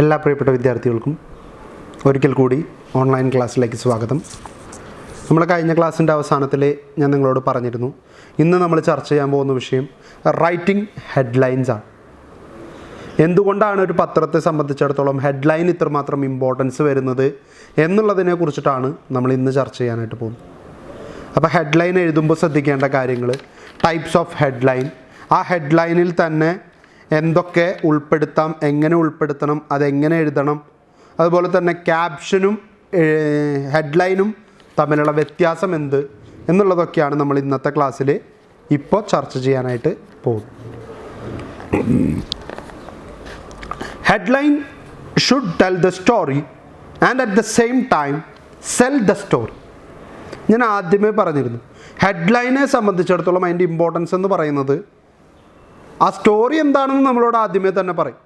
എല്ലാ പ്രിയപ്പെട്ട വിദ്യാർത്ഥികൾക്കും ഒരിക്കൽ കൂടി ഓൺലൈൻ ക്ലാസ്സിലേക്ക് സ്വാഗതം. നമ്മൾ കഴിഞ്ഞ ക്ലാസ്സിൻ്റെ അവസാനത്തിൽ ഞാൻ നിങ്ങളോട് പറഞ്ഞിരുന്നു, ഇന്ന് നമ്മൾ ചർച്ച ചെയ്യാൻ പോകുന്ന വിഷയം റൈറ്റിംഗ് ഹെഡ്ലൈൻസ് ആണ്. എന്തുകൊണ്ടാണ് ഒരു പത്രത്തെ സംബന്ധിച്ചിടത്തോളം ഹെഡ്ലൈൻ ഇത്രമാത്രം ഇമ്പോർട്ടൻസ് വരുന്നത് എന്നുള്ളതിനെ കുറിച്ചിട്ടാണ് നമ്മൾ ഇന്ന് ചർച്ച ചെയ്യാനായിട്ട് പോകുന്നത്. അപ്പോൾ ഹെഡ്ലൈൻ എഴുതുമ്പോൾ ശ്രദ്ധിക്കേണ്ട കാര്യങ്ങൾ, ടൈപ്സ് ഓഫ് ഹെഡ്ലൈൻ, ആ ഹെഡ്ലൈനിൽ തന്നെ എന്തൊക്കെ ഉൾപ്പെടുത്താം, എങ്ങനെ ഉൾപ്പെടുത്തണം, അതെങ്ങനെ എഴുതണം, അതുപോലെ തന്നെ ക്യാപ്ഷനും ഹെഡ്ലൈനും തമ്മിലുള്ള വ്യത്യാസം എന്ത് എന്നുള്ളതൊക്കെയാണ് നമ്മൾ ഇന്നത്തെ ക്ലാസ്സിൽ ഇപ്പോൾ ചർച്ച ചെയ്യാനായിട്ട് പോകുന്നത്. Headline should tell the story and at the same time cell the story. ഞാൻ ആദ്യമേ പറഞ്ഞിരുന്നു, ഹെഡ്ലൈനെ സംബന്ധിച്ചിടത്തോളം അതിൻ്റെ ഇമ്പോർട്ടൻസ് എന്ന് പറയുന്നത് ആ സ്റ്റോറി എന്താണെന്ന് നമ്മളോട് ആദ്യമേ തന്നെ പറയും.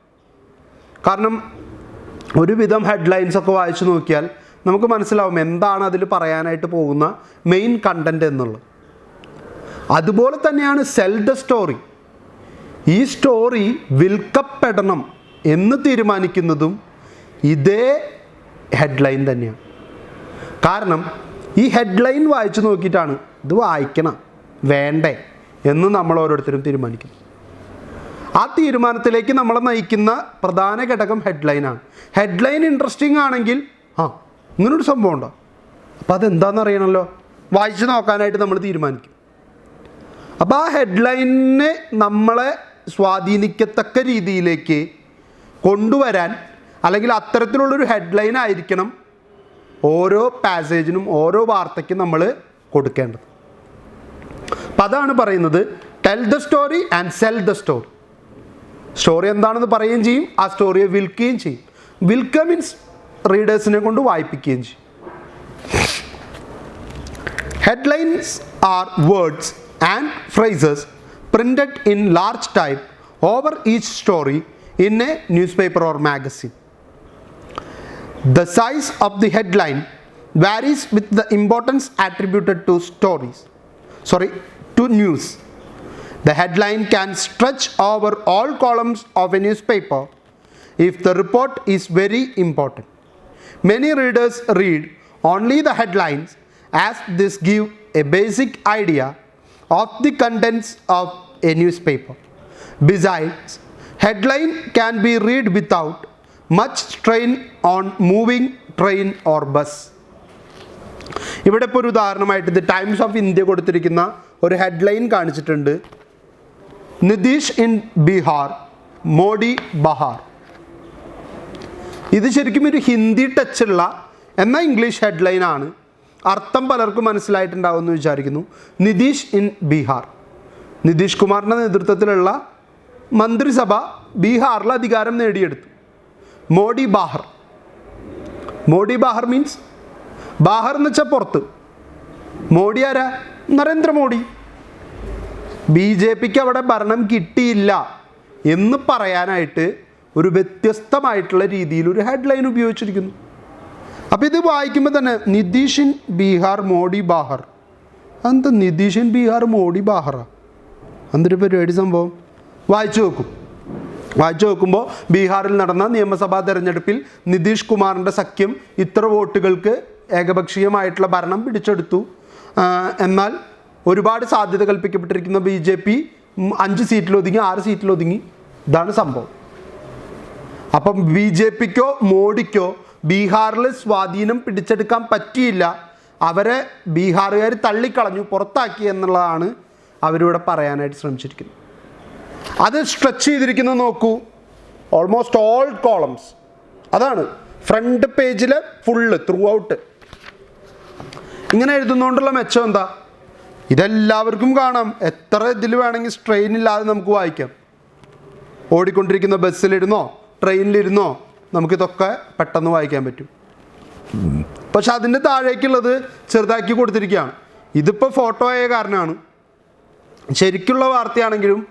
കാരണം ഒരുവിധം ഹെഡ്ലൈൻസൊക്കെ വായിച്ചു നോക്കിയാൽ നമുക്ക് മനസ്സിലാവും എന്താണ് അതിൽ പറയാനായിട്ട് പോകുന്ന മെയിൻ കണ്ടൻറ്റ് എന്നുള്ളത്. അതുപോലെ തന്നെയാണ് സെൽ ദ സ്റ്റോറി. ഈ സ്റ്റോറി വിൽക്കപ്പെടണം എന്ന് തീരുമാനിക്കുന്നതും ഇതേ ഹെഡ്ലൈൻ തന്നെയാണ്. കാരണം ഈ ഹെഡ്ലൈൻ വായിച്ചു നോക്കിയിട്ടാണ് ഇത് വായിക്കണം വേണ്ടേ എന്ന് നമ്മൾ ഓരോരുത്തരും തീരുമാനിക്കുന്നു. ആ തീരുമാനത്തിലേക്ക് നമ്മളെ നയിക്കുന്ന പ്രധാന ഘടകം ഹെഡ്ലൈനാണ്. ഹെഡ്ലൈൻ ഇൻട്രസ്റ്റിംഗ് ആണെങ്കിൽ ഇങ്ങനൊരു സംഭവം ഉണ്ടോ, അപ്പോൾ അതെന്താണെന്ന് അറിയണമല്ലോ, വായിച്ച് നോക്കാനായിട്ട് നമ്മൾ തീരുമാനിക്കും. അപ്പോൾ ആ ഹെഡ്ലൈനിനെ നമ്മളെ സ്വാധീനിക്കത്തക്ക രീതിയിലേക്ക് കൊണ്ടുവരാൻ, അല്ലെങ്കിൽ അത്തരത്തിലുള്ളൊരു ഹെഡ്ലൈൻ ആയിരിക്കണം ഓരോ പാസേജിനും ഓരോ വാർത്തയ്ക്കും നമ്മൾ കൊടുക്കേണ്ടത്. അപ്പം അതാണ് പറയുന്നത്, tell the story and cell the story. Story എന്താണെന്ന് പറയുകയും ചെയ്യും, ആ സ്റ്റോറിയെ വിൽക്കുകയും ചെയ്യും. വിൽക്കുക മീൻസ് റീഡേഴ്സിനെ കൊണ്ട് വായിപ്പിക്കുകയും ചെയ്യും. Headlines R words and phrases printed in large type over each story in A news paper or magazine. The size of the headline varies with the importance attributed to news. The headline can stretch over all columns of a newspaper if the report is very important. Many readers read only the headlines, as this give a basic idea of the contents of a newspaper. Besides, headline can be read without much strain on moving train or bus. ഇവിടെ ഇപ്പോൾ ഒരു ഉദാഹരണമായിട്ട് the Times of India കൊടുത്തിരിക്കുന്ന ഒരു headline കാണിച്ചിട്ടുണ്ട്, Nitish in Bihar, Modi Bahar. ഇത് ശരിക്കും ഒരു ഹിന്ദി ടച്ചുള്ള എന്നാൽ ഇംഗ്ലീഷ് ഹെഡ്ലൈനാണ്. അർത്ഥം പലർക്കും മനസ്സിലായിട്ടുണ്ടാവുമെന്ന് വിചാരിക്കുന്നു. നിതീഷ് ഇൻ ബീഹാർ, നിതീഷ് കുമാറിൻ്റെ നേതൃത്വത്തിലുള്ള മന്ത്രിസഭ ബീഹാറിൽ അധികാരം നേടിയെടുത്തു. മോഡി ബാഹർ, മോഡി ബാഹർ മീൻസ് ബാഹർ എന്ന് വെച്ചാൽ പുറത്ത്. മോഡി ആരാ? നരേന്ദ്രമോദി. BJPക്ക് അവിടെ ഭരണം കിട്ടിയില്ല എന്ന് പറയാനായിട്ട് ഒരു വ്യത്യസ്തമായിട്ടുള്ള രീതിയിൽ ഒരു ഹെഡ്ലൈൻ ഉപയോഗിച്ചിരിക്കുന്നു. അപ്പോൾ ഇത് വായിക്കുമ്പോൾ തന്നെ നിതീഷ് ഇൻ ബീഹാർ മോഡി ബാഹർ, എന്താ നിതീഷ് ഇൻ ബീഹാർ മോഡി ബാഹറാ, എന്തൊരു പരിപാടി സംഭവം? വായിച്ചു നോക്കുമ്പോൾ ബീഹാറിൽ നടന്ന നിയമസഭാ തെരഞ്ഞെടുപ്പിൽ നിതീഷ് കുമാറിൻ്റെ സഖ്യം ഇത്ര വോട്ടുകൾക്ക് ഏകപക്ഷീയമായിട്ടുള്ള ഭരണം പിടിച്ചെടുത്തു. എന്നാൽ ഒരുപാട് സാധ്യത കൽപ്പിക്കപ്പെട്ടിരിക്കുന്ന BJP 5 സീറ്റിലൊതുങ്ങി, 6 സീറ്റിലൊതുങ്ങി. ഇതാണ് സംഭവം. അപ്പം BJPക്കോ മോഡിക്കോ ബീഹാറിൽ സ്വാധീനം പിടിച്ചെടുക്കാൻ പറ്റിയില്ല, അവരെ ബീഹാറുകാർ തള്ളിക്കളഞ്ഞു, പുറത്താക്കി എന്നുള്ളതാണ് അവരിവിടെ പറയാനായിട്ട് ശ്രമിച്ചിരിക്കുന്നത്. അത് സ്ട്രെച്ച് ചെയ്തിരിക്കുന്നത് നോക്കൂ, ഓൾമോസ്റ്റ് ഓൾ കോളംസ്. അതാണ് ഫ്രണ്ട് പേജിൽ ഫുള്ള് ത്രൂ ഔട്ട്. ഇങ്ങനെ എഴുതുന്നതുകൊണ്ടുള്ള മെച്ചം എന്താ? ഇതെല്ലാവർക്കും കാണാം. എത്ര ഇതിൽ വേണമെങ്കിൽ സ്ട്രെയിൻ ഇല്ലാതെ നമുക്ക് വായിക്കാം. ഓടിക്കൊണ്ടിരിക്കുന്ന ബസ്സിലിരുന്നോ ട്രെയിനിലിരുന്നോ നമുക്കിതൊക്കെ പെട്ടെന്ന് വായിക്കാൻ പറ്റും. പക്ഷെ അതിൻ്റെ താഴേക്കുള്ളത് ചെറുതാക്കി കൊടുത്തിരിക്കുകയാണ്. ഇതിപ്പോൾ ഫോട്ടോ ആയ കാരണമാണ്. ശരിക്കുള്ള വാർത്തയാണെങ്കിലും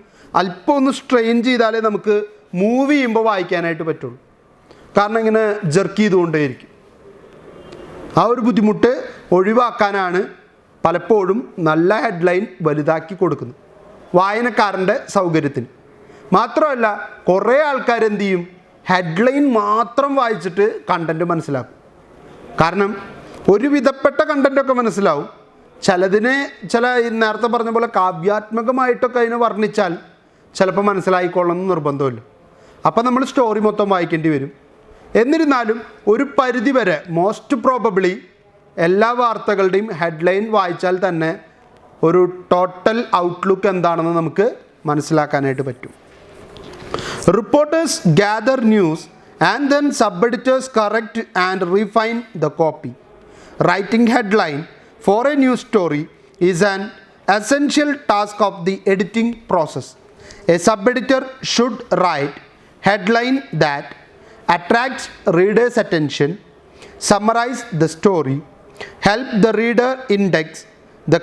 അല്പം ഒന്ന് സ്ട്രെയിൻ ചെയ്താലേ നമുക്ക് മൂവ് ചെയ്യുമ്പോൾ വായിക്കാനായിട്ട് പറ്റുള്ളൂ. കാരണം ഇങ്ങനെ ജർക്ക് ചെയ്തുകൊണ്ടേയിരിക്കും. ആ ഒരു ബുദ്ധിമുട്ട് ഒഴിവാക്കാനാണ് പലപ്പോഴും നല്ല ഹെഡ്ലൈൻ വലുതാക്കി കൊടുക്കുന്നത്, വായനക്കാരൻ്റെ സൗകര്യത്തിന്. മാത്രമല്ല കുറേ ആൾക്കാർ എന്ത് ചെയ്യും, ഹെഡ്ലൈൻ മാത്രം വായിച്ചിട്ട് കണ്ടൻറ്റ് മനസ്സിലാക്കും. കാരണം ഒരു വിധപ്പെട്ട കണ്ടൻറ്റൊക്കെ മനസ്സിലാവും. ചിലതിനെ നേരത്തെ പറഞ്ഞ പോലെ കാവ്യാത്മകമായിട്ടൊക്കെ അതിനെ വർണ്ണിച്ചാൽ ചിലപ്പോൾ മനസ്സിലായിക്കൊള്ളണമെന്ന് നിർബന്ധമില്ല. അപ്പോൾ നമ്മൾ സ്റ്റോറി മൊത്തം വായിക്കേണ്ടി വരും. എന്നിരുന്നാലും ഒരു പരിധി വരെ മോസ്റ്റ് പ്രോബബ്ലി എല്ലാ വാർത്തകളുടെയും ഹെഡ്ലൈൻ വായിച്ചാൽ തന്നെ ഒരു ടോട്ടൽ ഔട്ട്ലുക്ക് എന്താണെന്ന് നമുക്ക് മനസ്സിലാക്കാനായിട്ട് പറ്റും. Reporters gather news and then sub-editors correct and refine the copy. Writing headline for a news story is an essential task of the editing process. A sub-editor should write headline that attracts readers' attention, summarize the story, help the reader index the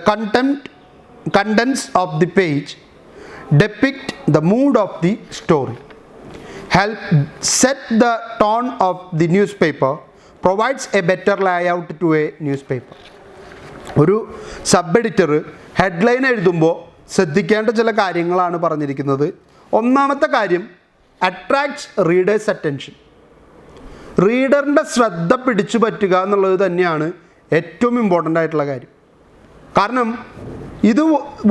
contents of the page, depict the mood of the story, help set the tone of the newspaper, provides a better layout to a newspaper. ഒരു sub editor headline എഴുതുമ്പോൾ ശ്രദ്ധിക്കേണ്ട ചില കാര്യങ്ങളാണ് പറഞ്ഞിരിക്കുന്നത്. ഒന്നാമത്തെ കാര്യം, attracts readers attention. റീഡറിൻ്റെ ശ്രദ്ധ പിടിച്ചു പറ്റുക എന്നുള്ളത് തന്നെയാണ് ഏറ്റവും ഇമ്പോർട്ടൻ്റ് ആയിട്ടുള്ള കാര്യം. കാരണം ഇത്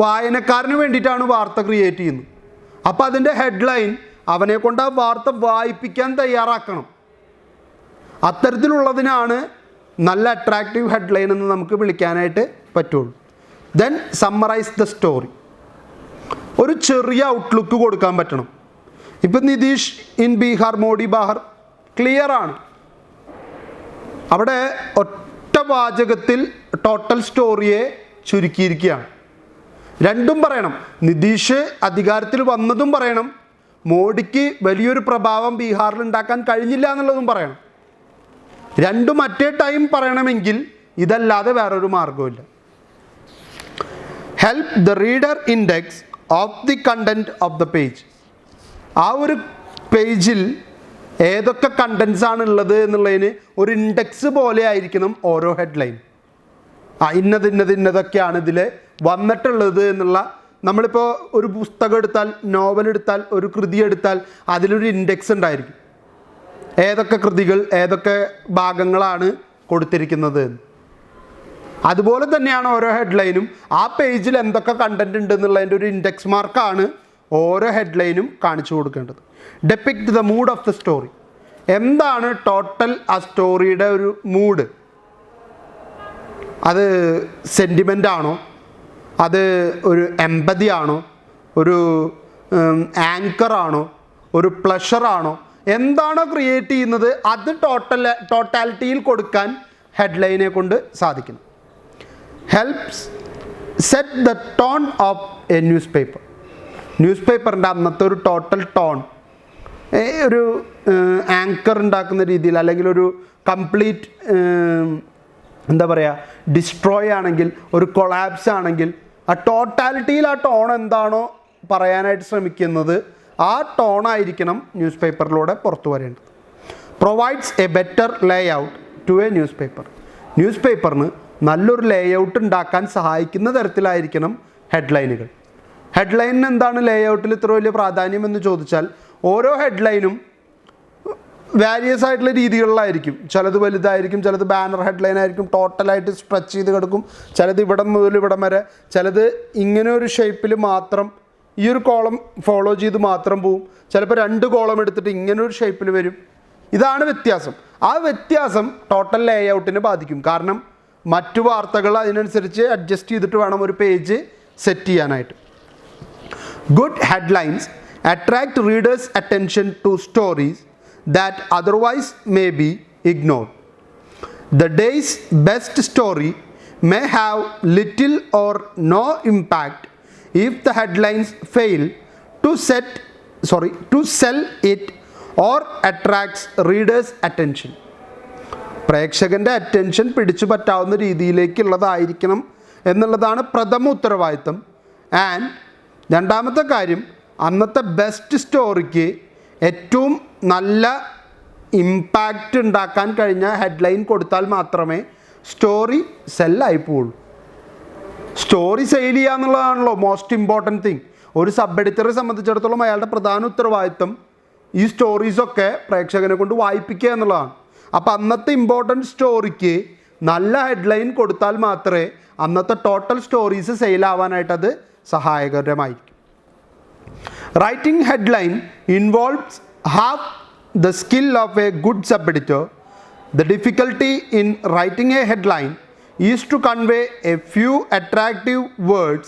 വായനക്കാരന് വേണ്ടിയിട്ടാണ് വാർത്ത ക്രിയേറ്റ് ചെയ്യുന്നത്. അപ്പോൾ അതിൻ്റെ ഹെഡ്ലൈൻ അവനെ കൊണ്ട് ആ വാർത്ത വായിപ്പിക്കാൻ തയ്യാറാക്കണം. അത്തരത്തിലുള്ളതിനാണ് നല്ല അട്രാക്റ്റീവ് ഹെഡ്ലൈൻ എന്ന് നമുക്ക് വിളിക്കാനായിട്ട് പറ്റുള്ളൂ. Then summarise the story. ഒരു ചെറിയ ഔട്ട്ലുക്ക് കൊടുക്കാൻ പറ്റണം. ഇപ്പം നിതീഷ് ഇൻ ബീഹാർ മോഡി ബഹാർ ക്ലിയറാണ്. അവിടെ ഒറ്റ വാചകത്തിൽ ടോട്ടൽ സ്റ്റോറിയെ ചുരുക്കിയിരിക്കുകയാണ്. രണ്ടും പറയണം. നിതീഷ് അധികാരത്തിൽ വന്നതും പറയണം, മോഡിക്ക് വലിയൊരു പ്രഭാവം ബീഹാറിൽ ഉണ്ടാക്കാൻ കഴിഞ്ഞില്ല എന്നുള്ളതും പറയണം. രണ്ടും അറ്റേ ടൈം പറയണമെങ്കിൽ ഇതല്ലാതെ വേറൊരു മാർഗമില്ല. Help the reader index of the content of the page. ആ ഒരു പേജിൽ ഏതൊക്കെ കണ്ടൻസ് ആണ് ഉള്ളത് എന്നുള്ളതിന് ഒരു ഇൻഡെക്സ് പോലെ ആയിരിക്കണം ഓരോ ഹെഡ്ലൈൻ. ഇന്നതൊക്കെയാണ് ഇതിൽ വന്നിട്ടുള്ളത് എന്നുള്ള, നമ്മളിപ്പോൾ ഒരു പുസ്തകം എടുത്താൽ, നോവൽ എടുത്താൽ, ഒരു കൃതി എടുത്താൽ അതിലൊരു ഇൻഡെക്സ് ഉണ്ടായിരിക്കും. ഏതൊക്കെ കൃതികൾ ഏതൊക്കെ ഭാഗങ്ങളാണ് കൊടുത്തിരിക്കുന്നത്. അതുപോലെ തന്നെയാണ് ഓരോ ഹെഡ്ലൈനും ആ പേജിൽ എന്തൊക്കെ കണ്ടൻറ് ഉണ്ട് എന്നുള്ളതിൻ്റെ ഒരു ഇൻഡെക്സ് മാർക്കാണ് ഓരോ ഹെഡ്ലൈനും കാണിച്ചു കൊടുക്കേണ്ടത്. Depict the mood off the story. എന്താണ് ടോട്ടൽ ആ സ്റ്റോറിയുടെ ഒരു മൂഡ്? അത് സെൻറ്റിമെൻ്റ് ആണോ, അത് ഒരു എമ്പതി ആണോ, ഒരു ആങ്കറാണോ, ഒരു പ്ലഷറാണോ, എന്താണോ ക്രിയേറ്റ് ചെയ്യുന്നത് അത് ടോട്ടാലിറ്റിയിൽ കൊടുക്കാൻ ഹെഡ്ലൈനെ കൊണ്ട് സാധിക്കണം. Helps set the tone of A newspaper. News പേപ്പറിൻ്റെ അന്നത്തെ ഒരു ടോട്ടൽ ടോൺ ഒരു ആങ്കർ ഉണ്ടാക്കുന്ന രീതിയിൽ, അല്ലെങ്കിൽ ഒരു കംപ്ലീറ്റ് എന്താ പറയുക, ഡിസ്ട്രോയ് ആണെങ്കിൽ, ഒരു കൊളാപ്സ് ആണെങ്കിൽ, ആ ടോട്ടാലിറ്റിയിൽ ആ ടോൺ എന്താണോ പറയാനായിട്ട് ശ്രമിക്കുന്നത് ആ ടോണായിരിക്കണം ന്യൂസ് പേപ്പറിലൂടെ പുറത്തു വരേണ്ടത്. Provides a better layout to a newspaper. ന്യൂസ് പേപ്പറിന് നല്ലൊരു ലേ ഔട്ട് ഉണ്ടാക്കാൻ സഹായിക്കുന്ന തരത്തിലായിരിക്കണം ഹെഡ്ലൈനുകൾ. ഹെഡ്ലൈനിന് എന്താണ് ലേ ഔട്ടിൽ ഇത്ര വലിയ പ്രാധാന്യം എന്ന് ചോദിച്ചാൽ, ഓരോ ഹെഡ്ലൈനും വാരിയസ് ആയിട്ടുള്ള രീതികളിലായിരിക്കും. ചിലത് വലുതായിരിക്കും, ചിലത് ബാനർ ഹെഡ്ലൈൻ ആയിരിക്കും, ടോട്ടലായിട്ട് സ്ട്രെച്ച് ചെയ്ത് കിടക്കും, ചിലത് ഇവിടം മുതൽ ഇവിടം വരെ, ചിലത് ഇങ്ങനെ ഒരു ഷേപ്പിൽ മാത്രം ഈ ഒരു കോളം ഫോളോ ചെയ്ത് മാത്രം പോവും, ചിലപ്പോൾ 2 കോളം എടുത്തിട്ട് ഇങ്ങനെ ഒരു ഷേപ്പിൽ വരും. ഇതാണ് വ്യത്യാസം. ആ വ്യത്യാസം ടോട്ടൽ ലേ ഔട്ടിനെ ബാധിക്കും. കാരണം മറ്റു വാർത്തകൾ അതിനനുസരിച്ച് അഡ്ജസ്റ്റ് ചെയ്തിട്ട് വേണം ഒരു പേജ് സെറ്റ് ചെയ്യാനായിട്ട്. Good headlines attract readers attention to stories that otherwise may be ignored. The day's best story may have little or no impact if the headlines fail to sell it or attracts readers' attention. പ്രേക്ഷകൻ്റെ attention പിടിച്ചു പറ്റാവുന്ന രീതിയിലേക്കുള്ളതായിരിക്കണം എന്നുള്ളതാണ് പ്രഥമ ഉത്തരവാദിത്തം. And രണ്ടാമത്തെ കാര്യം, അന്നത്തെ best സ്റ്റോറിക്ക് ഏറ്റവും നല്ല ഇമ്പാക്റ്റ് ഉണ്ടാക്കാൻ കഴിഞ്ഞ ഹെഡ്ലൈൻ കൊടുത്താൽ മാത്രമേ സ്റ്റോറി സെല്ലായി പോവുള്ളൂ. സ്റ്റോറി സെയിൽ ചെയ്യുക എന്നുള്ളതാണല്ലോ മോസ്റ്റ് ഇമ്പോർട്ടൻറ്റ് തിങ്. ഒരു സബ് എഡിറ്ററെ സംബന്ധിച്ചിടത്തോളം അയാളുടെ പ്രധാന ഉത്തരവാദിത്തം ഈ സ്റ്റോറീസൊക്കെ പ്രേക്ഷകനെ കൊണ്ട് വായിപ്പിക്കുക എന്നുള്ളതാണ്. അപ്പോൾ അന്നത്തെ ഇമ്പോർട്ടൻറ്റ് സ്റ്റോറിക്ക് നല്ല ഹെഡ്ലൈൻ കൊടുത്താൽ മാത്രമേ അന്നത്തെ ടോട്ടൽ സ്റ്റോറീസ് സെയിലാവാനായിട്ട് അത് സഹായകരമായിരിക്കും. Writing headline involves have the skill of a good sub editor. The difficulty in writing a headline is to convey a few attractive words,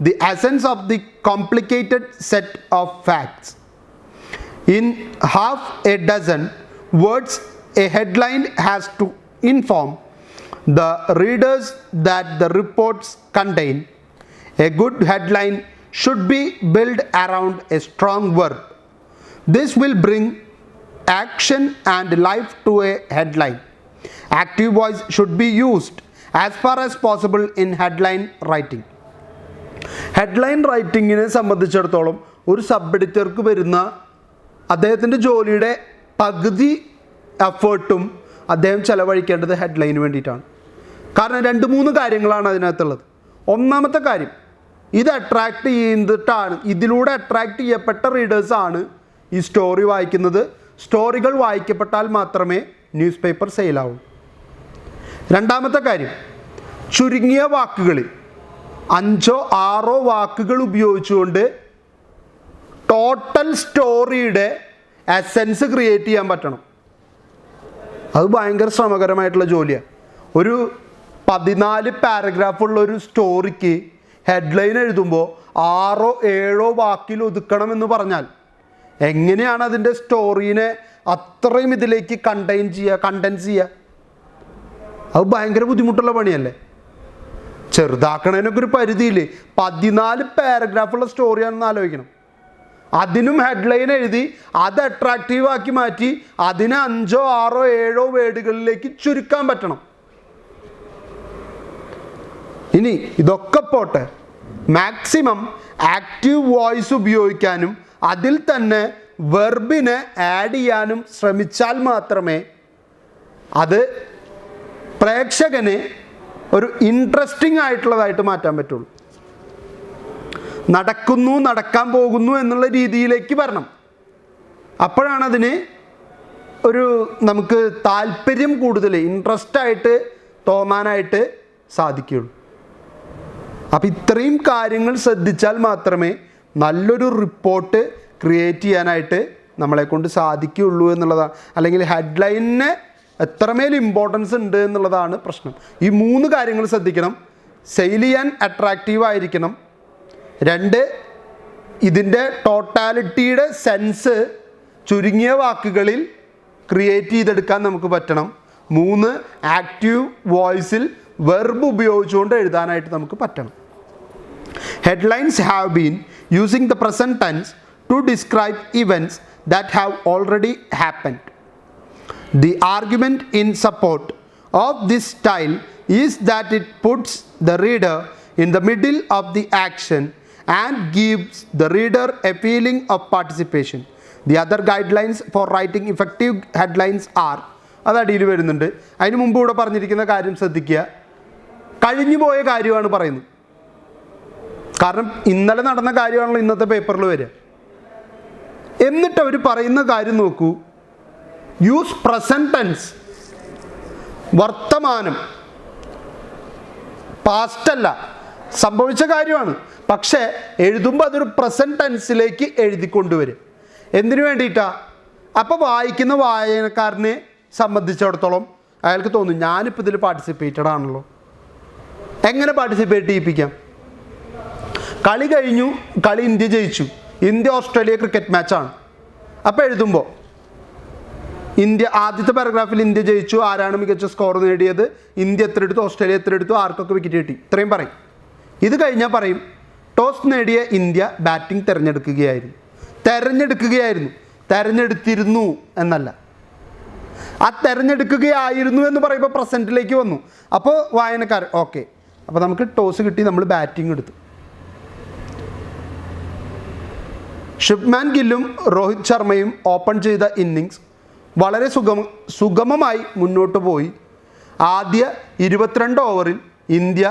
the essence of the complicated set of facts. In half a dozen words, a headline has to inform the readers that the reports contain. A good headline should be built around a strong verb. This will bring action and life to a headline. Active voice should be used as far as possible in headline writing. Headline റൈറ്റിങ്ങിനെ സംബന്ധിച്ചിടത്തോളം ഒരു sub എഡിറ്റർക്ക് വരുന്ന അദ്ദേഹത്തിൻ്റെ ജോലിയുടെ പകുതി എഫേർട്ടും അദ്ദേഹം ചെലവഴിക്കേണ്ടത് headline വേണ്ടിയിട്ടാണ്. കാരണം 2-3 കാര്യങ്ങളാണ് അതിനകത്തുള്ളത്. ഒന്നാമത്തെ കാര്യം, ഇത് അട്രാക്റ്റ് ചെയ്തിട്ടാണ്, ഇതിലൂടെ അട്രാക്റ്റ് ചെയ്യപ്പെട്ട റീഡേഴ്സാണ് ഈ സ്റ്റോറി വായിക്കുന്നത്. സ്റ്റോറികൾ വായിക്കപ്പെട്ടാൽ മാത്രമേ ന്യൂസ് പേപ്പർ സെയിലാവൂ. രണ്ടാമത്തെ കാര്യം, ചുരുങ്ങിയ വാക്കുകളിൽ 5-6 വാക്കുകൾ ഉപയോഗിച്ചുകൊണ്ട് ടോട്ടൽ സ്റ്റോറിയുടെ എസെൻസ് ക്രിയേറ്റ് ചെയ്യാൻ പറ്റണം. അത് ഭയങ്കര ശ്രമകരമായിട്ടുള്ള ജോലിയാണ്. ഒരു 14 പാരഗ്രാഫുള്ള ഒരു സ്റ്റോറിക്ക് ഹെഡ്ലൈൻ എഴുതുമ്പോൾ 6-7 വാക്കിൽ ഒതുക്കണം എന്ന് പറഞ്ഞാൽ എങ്ങനെയാണ് അതിൻ്റെ സ്റ്റോറീനെ അത്രയും ഇതിലേക്ക് കണ്ടൻസ് ചെയ്യുക? അത് ഭയങ്കര ബുദ്ധിമുട്ടുള്ള പണിയല്ലേ. ചെറുതാക്കണതിനൊക്കെ ഒരു പരിധിയില്ലേ. 14 പാരഗ്രാഫുള്ള സ്റ്റോറിയാണെന്ന് ആലോചിക്കണം. അതിനും ഹെഡ്ലൈൻ എഴുതി അത് അട്രാക്റ്റീവാക്കി മാറ്റി അതിനെ 5-6-7 വേർഡുകളിലേക്ക് ചുരുക്കാൻ പറ്റണം. ഇനി ഇതൊക്കെ പോട്ടെ, മാക്സിമം ആക്റ്റീവ് വോയിസ് ഉപയോഗിക്കാനും അതിൽ തന്നെ വെർബിനെ ആഡ് ചെയ്യാനും ശ്രമിച്ചാൽ മാത്രമേ അത് പ്രേക്ഷകന് ഒരു ഇൻട്രസ്റ്റിംഗ് ആയിട്ടുള്ളതായിട്ട് മാറ്റാൻ പറ്റുള്ളൂ. നടക്കാൻ പോകുന്നു എന്നുള്ള രീതിയിലേക്ക് വരണം. അപ്പോഴാണ് അതിന് ഒരു നമുക്ക് താല്പര്യം കൂടുതൽ ഇൻട്രസ്റ്റായിട്ട് തോന്നാനായിട്ട് സാധിക്കുകയുള്ളൂ. അപ്പോൾ ഇത്രയും കാര്യങ്ങൾ ശ്രദ്ധിച്ചാൽ മാത്രമേ നല്ലൊരു റിപ്പോർട്ട് ക്രിയേറ്റ് ചെയ്യാനായിട്ട് നമ്മളെ കൊണ്ട് സാധിക്കുകയുള്ളൂ എന്നുള്ളതാണ്. അല്ലെങ്കിൽ ഹെഡ്ലൈനിന് എത്രമേൽ ഇമ്പോർട്ടൻസ് ഉണ്ട് എന്നുള്ളതാണ് പ്രശ്നം. ഈ 3 കാര്യങ്ങൾ ശ്രദ്ധിക്കണം. സെയിൽ ചെയ്യാൻ അട്രാക്റ്റീവ് ആയിരിക്കണം. 2, ഇതിൻ്റെ ടോട്ടാലിറ്റിയുടെ സെൻസ് ചുരുങ്ങിയ വാക്കുകളിൽ ക്രിയേറ്റ് ചെയ്തെടുക്കാൻ നമുക്ക് പറ്റണം. 3, ആക്റ്റീവ് വോയിസിൽ വെർബ് ഉപയോഗിച്ചുകൊണ്ട് എഴുതാനായിട്ട് നമുക്ക് പറ്റണം. Headlines have been using the present tense to describe events that have already happened. The argument in support of this style is that it puts the reader in the middle of the action and gives the reader a feeling of participation. The other guidelines for writing effective headlines are, അത് അടിയിൽ വരുന്നുണ്ട്. അതിന് മുമ്പ് ഇവിടെ പറഞ്ഞിരിക്കുന്ന കാര്യം ശ്രദ്ധിക്കുക. കഴിഞ്ഞു പോയ കാര്യമാണ് പറയുന്നത്. കാരണം ഇന്നലെ നടന്ന കാര്യമാണല്ലോ ഇന്നത്തെ പേപ്പറിൽ വരിക. എന്നിട്ട് അവർ പറയുന്ന കാര്യം നോക്കൂ. യൂസ് പ്രസൻറ്റ് ടെൻസ്, വർത്തമാനം, പാസ്റ്റല്ല, സംഭവിച്ച കാര്യമാണ്. പക്ഷേ എഴുതുമ്പോൾ അതൊരു പ്രസൻറ്റ് ടെൻസിലേക്ക് എഴുതിക്കൊണ്ടുവരും. എന്തിനു വേണ്ടിയിട്ടാണ്? അപ്പോൾ വായിക്കുന്ന വായനക്കാരനെ സംബന്ധിച്ചിടത്തോളം അയാൾക്ക് തോന്നും ഞാനിപ്പോൾ ഇതിൽ പാർട്ടിസിപ്പേറ്റഡ് ആണല്ലോ. എങ്ങനെ പാർട്ടിസിപ്പേറ്റ് ചെയ്യിപ്പിക്കാം? കളി കഴിഞ്ഞു, കളി ഇന്ത്യ ജയിച്ചു, ഇന്ത്യ-ഓസ്ട്രേലിയ ക്രിക്കറ്റ് മാച്ചാണ്. അപ്പോൾ എഴുതുമ്പോൾ ഇന്ത്യ ആദ്യത്തെ പാരഗ്രാഫിൽ ഇന്ത്യ ജയിച്ചു, ആരാണ് മികച്ച സ്കോർ നേടിയത്, ഇന്ത്യ എത്ര എടുത്തു, ഓസ്ട്രേലിയ എത്ര എടുത്തു, ആർക്കൊക്കെ വിക്കറ്റ് കിട്ടി, ഇത്രയും പറയും. ഇത് കഴിഞ്ഞാൽ പറയും ടോസ് നേടിയ ഇന്ത്യ ബാറ്റിംഗ് തിരഞ്ഞെടുത്തിരുന്നു എന്നല്ല. ആ തിരഞ്ഞെടുക്കുകയായിരുന്നു എന്ന് പറയുമ്പോൾ പ്രസൻറ്റിലേക്ക് വന്നു. അപ്പോൾ വായനക്കാർ ഓക്കെ, അപ്പോൾ നമുക്ക് ടോസ് കിട്ടി, നമ്മൾ ബാറ്റിംഗ് എടുത്തു. ശുഭ്മാൻ ഗില്ലും രോഹിത് ശർമ്മയും ഓപ്പൺ ചെയ്ത ഇന്നിങ്സ് വളരെ സുഗമമായി മുന്നോട്ട് പോയി. ആദ്യ 22 ഓവറിൽ ഇന്ത്യ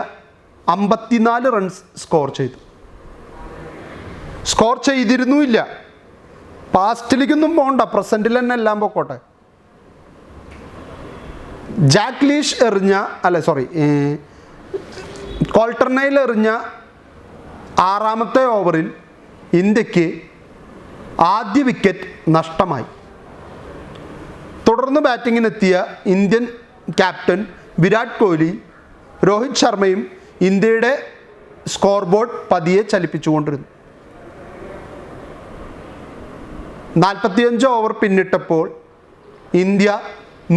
54 റൺസ് സ്കോർ ചെയ്തിരുന്നുമില്ല. പാസ്റ്റിലേക്കൊന്നും പോകണ്ട, പ്രസൻറ്റിൽ തന്നെ എല്ലാം പൊക്കോട്ടെ. ജാക്ലീഷ് എറിഞ്ഞ കോൾട്ടർനൈൽ എറിഞ്ഞ 6ാമത്തെ ഓവറിൽ ഇന്ത്യക്ക് ആദ്യ വിക്കറ്റ് നഷ്ടമായി. തുടർന്ന് ബാറ്റിങ്ങിനെത്തിയ ഇന്ത്യൻ ക്യാപ്റ്റൻ വിരാട് കോഹ്ലി, രോഹിത് ശർമ്മയും ഇന്ത്യയുടെ സ്കോർ ബോർഡ് പതിയെ ചലിപ്പിച്ചുകൊണ്ടിരുന്നു. 45 ഓവർ പിന്നിട്ടപ്പോൾ ഇന്ത്യ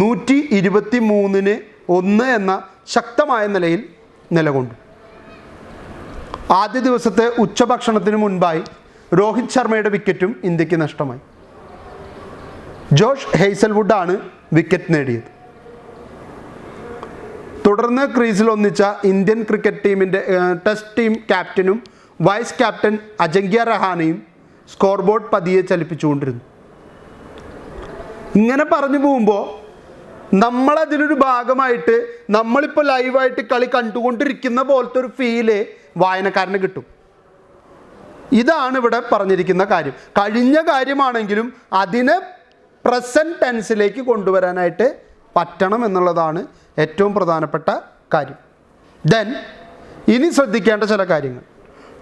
123-1 എന്ന ശക്തമായ നിലയിൽ നിലകൊണ്ടു. ആദ്യ ദിവസത്തെ ഉച്ചഭക്ഷണത്തിന് മുൻപായി രോഹിത് ശർമ്മയുടെ വിക്കറ്റും ഇന്ത്യക്ക് നഷ്ടമായി. ജോഷ് ഹെയ്സൽവുഡാണ് വിക്കറ്റ് നേടിയത്. തുടർന്ന് ക്രീസിൽ ഒന്നിച്ച ഇന്ത്യൻ ക്രിക്കറ്റ് ടീമിൻ്റെ ടെസ്റ്റ് ടീം ക്യാപ്റ്റനും വൈസ് ക്യാപ്റ്റൻ അജിങ്ക്യ രഹാനെയും സ്കോർ ബോർഡ് പതിയെ ചലിപ്പിച്ചുകൊണ്ടിരുന്നു. ഇങ്ങനെ പറഞ്ഞു പോകുമ്പോൾ നമ്മളതിലൊരു ഭാഗമായിട്ട് നമ്മളിപ്പോൾ ലൈവായിട്ട് കളി കണ്ടുകൊണ്ടിരിക്കുന്ന പോലത്തെ ഒരു ഫീല് വായനക്കാരന് കിട്ടും. ഇതാണ് ഇവിടെ പറഞ്ഞിരിക്കുന്ന കാര്യം. കഴിഞ്ഞ കാര്യമാണെങ്കിലും അതിനെ പ്രസൻറ്റ് ടെൻസിലേക്ക് കൊണ്ടുവരാനായിട്ട് പറ്റണം എന്നുള്ളതാണ് ഏറ്റവും പ്രധാനപ്പെട്ട കാര്യം. ദെൻ ഇനി ശ്രദ്ധിക്കേണ്ട ചില കാര്യങ്ങൾ.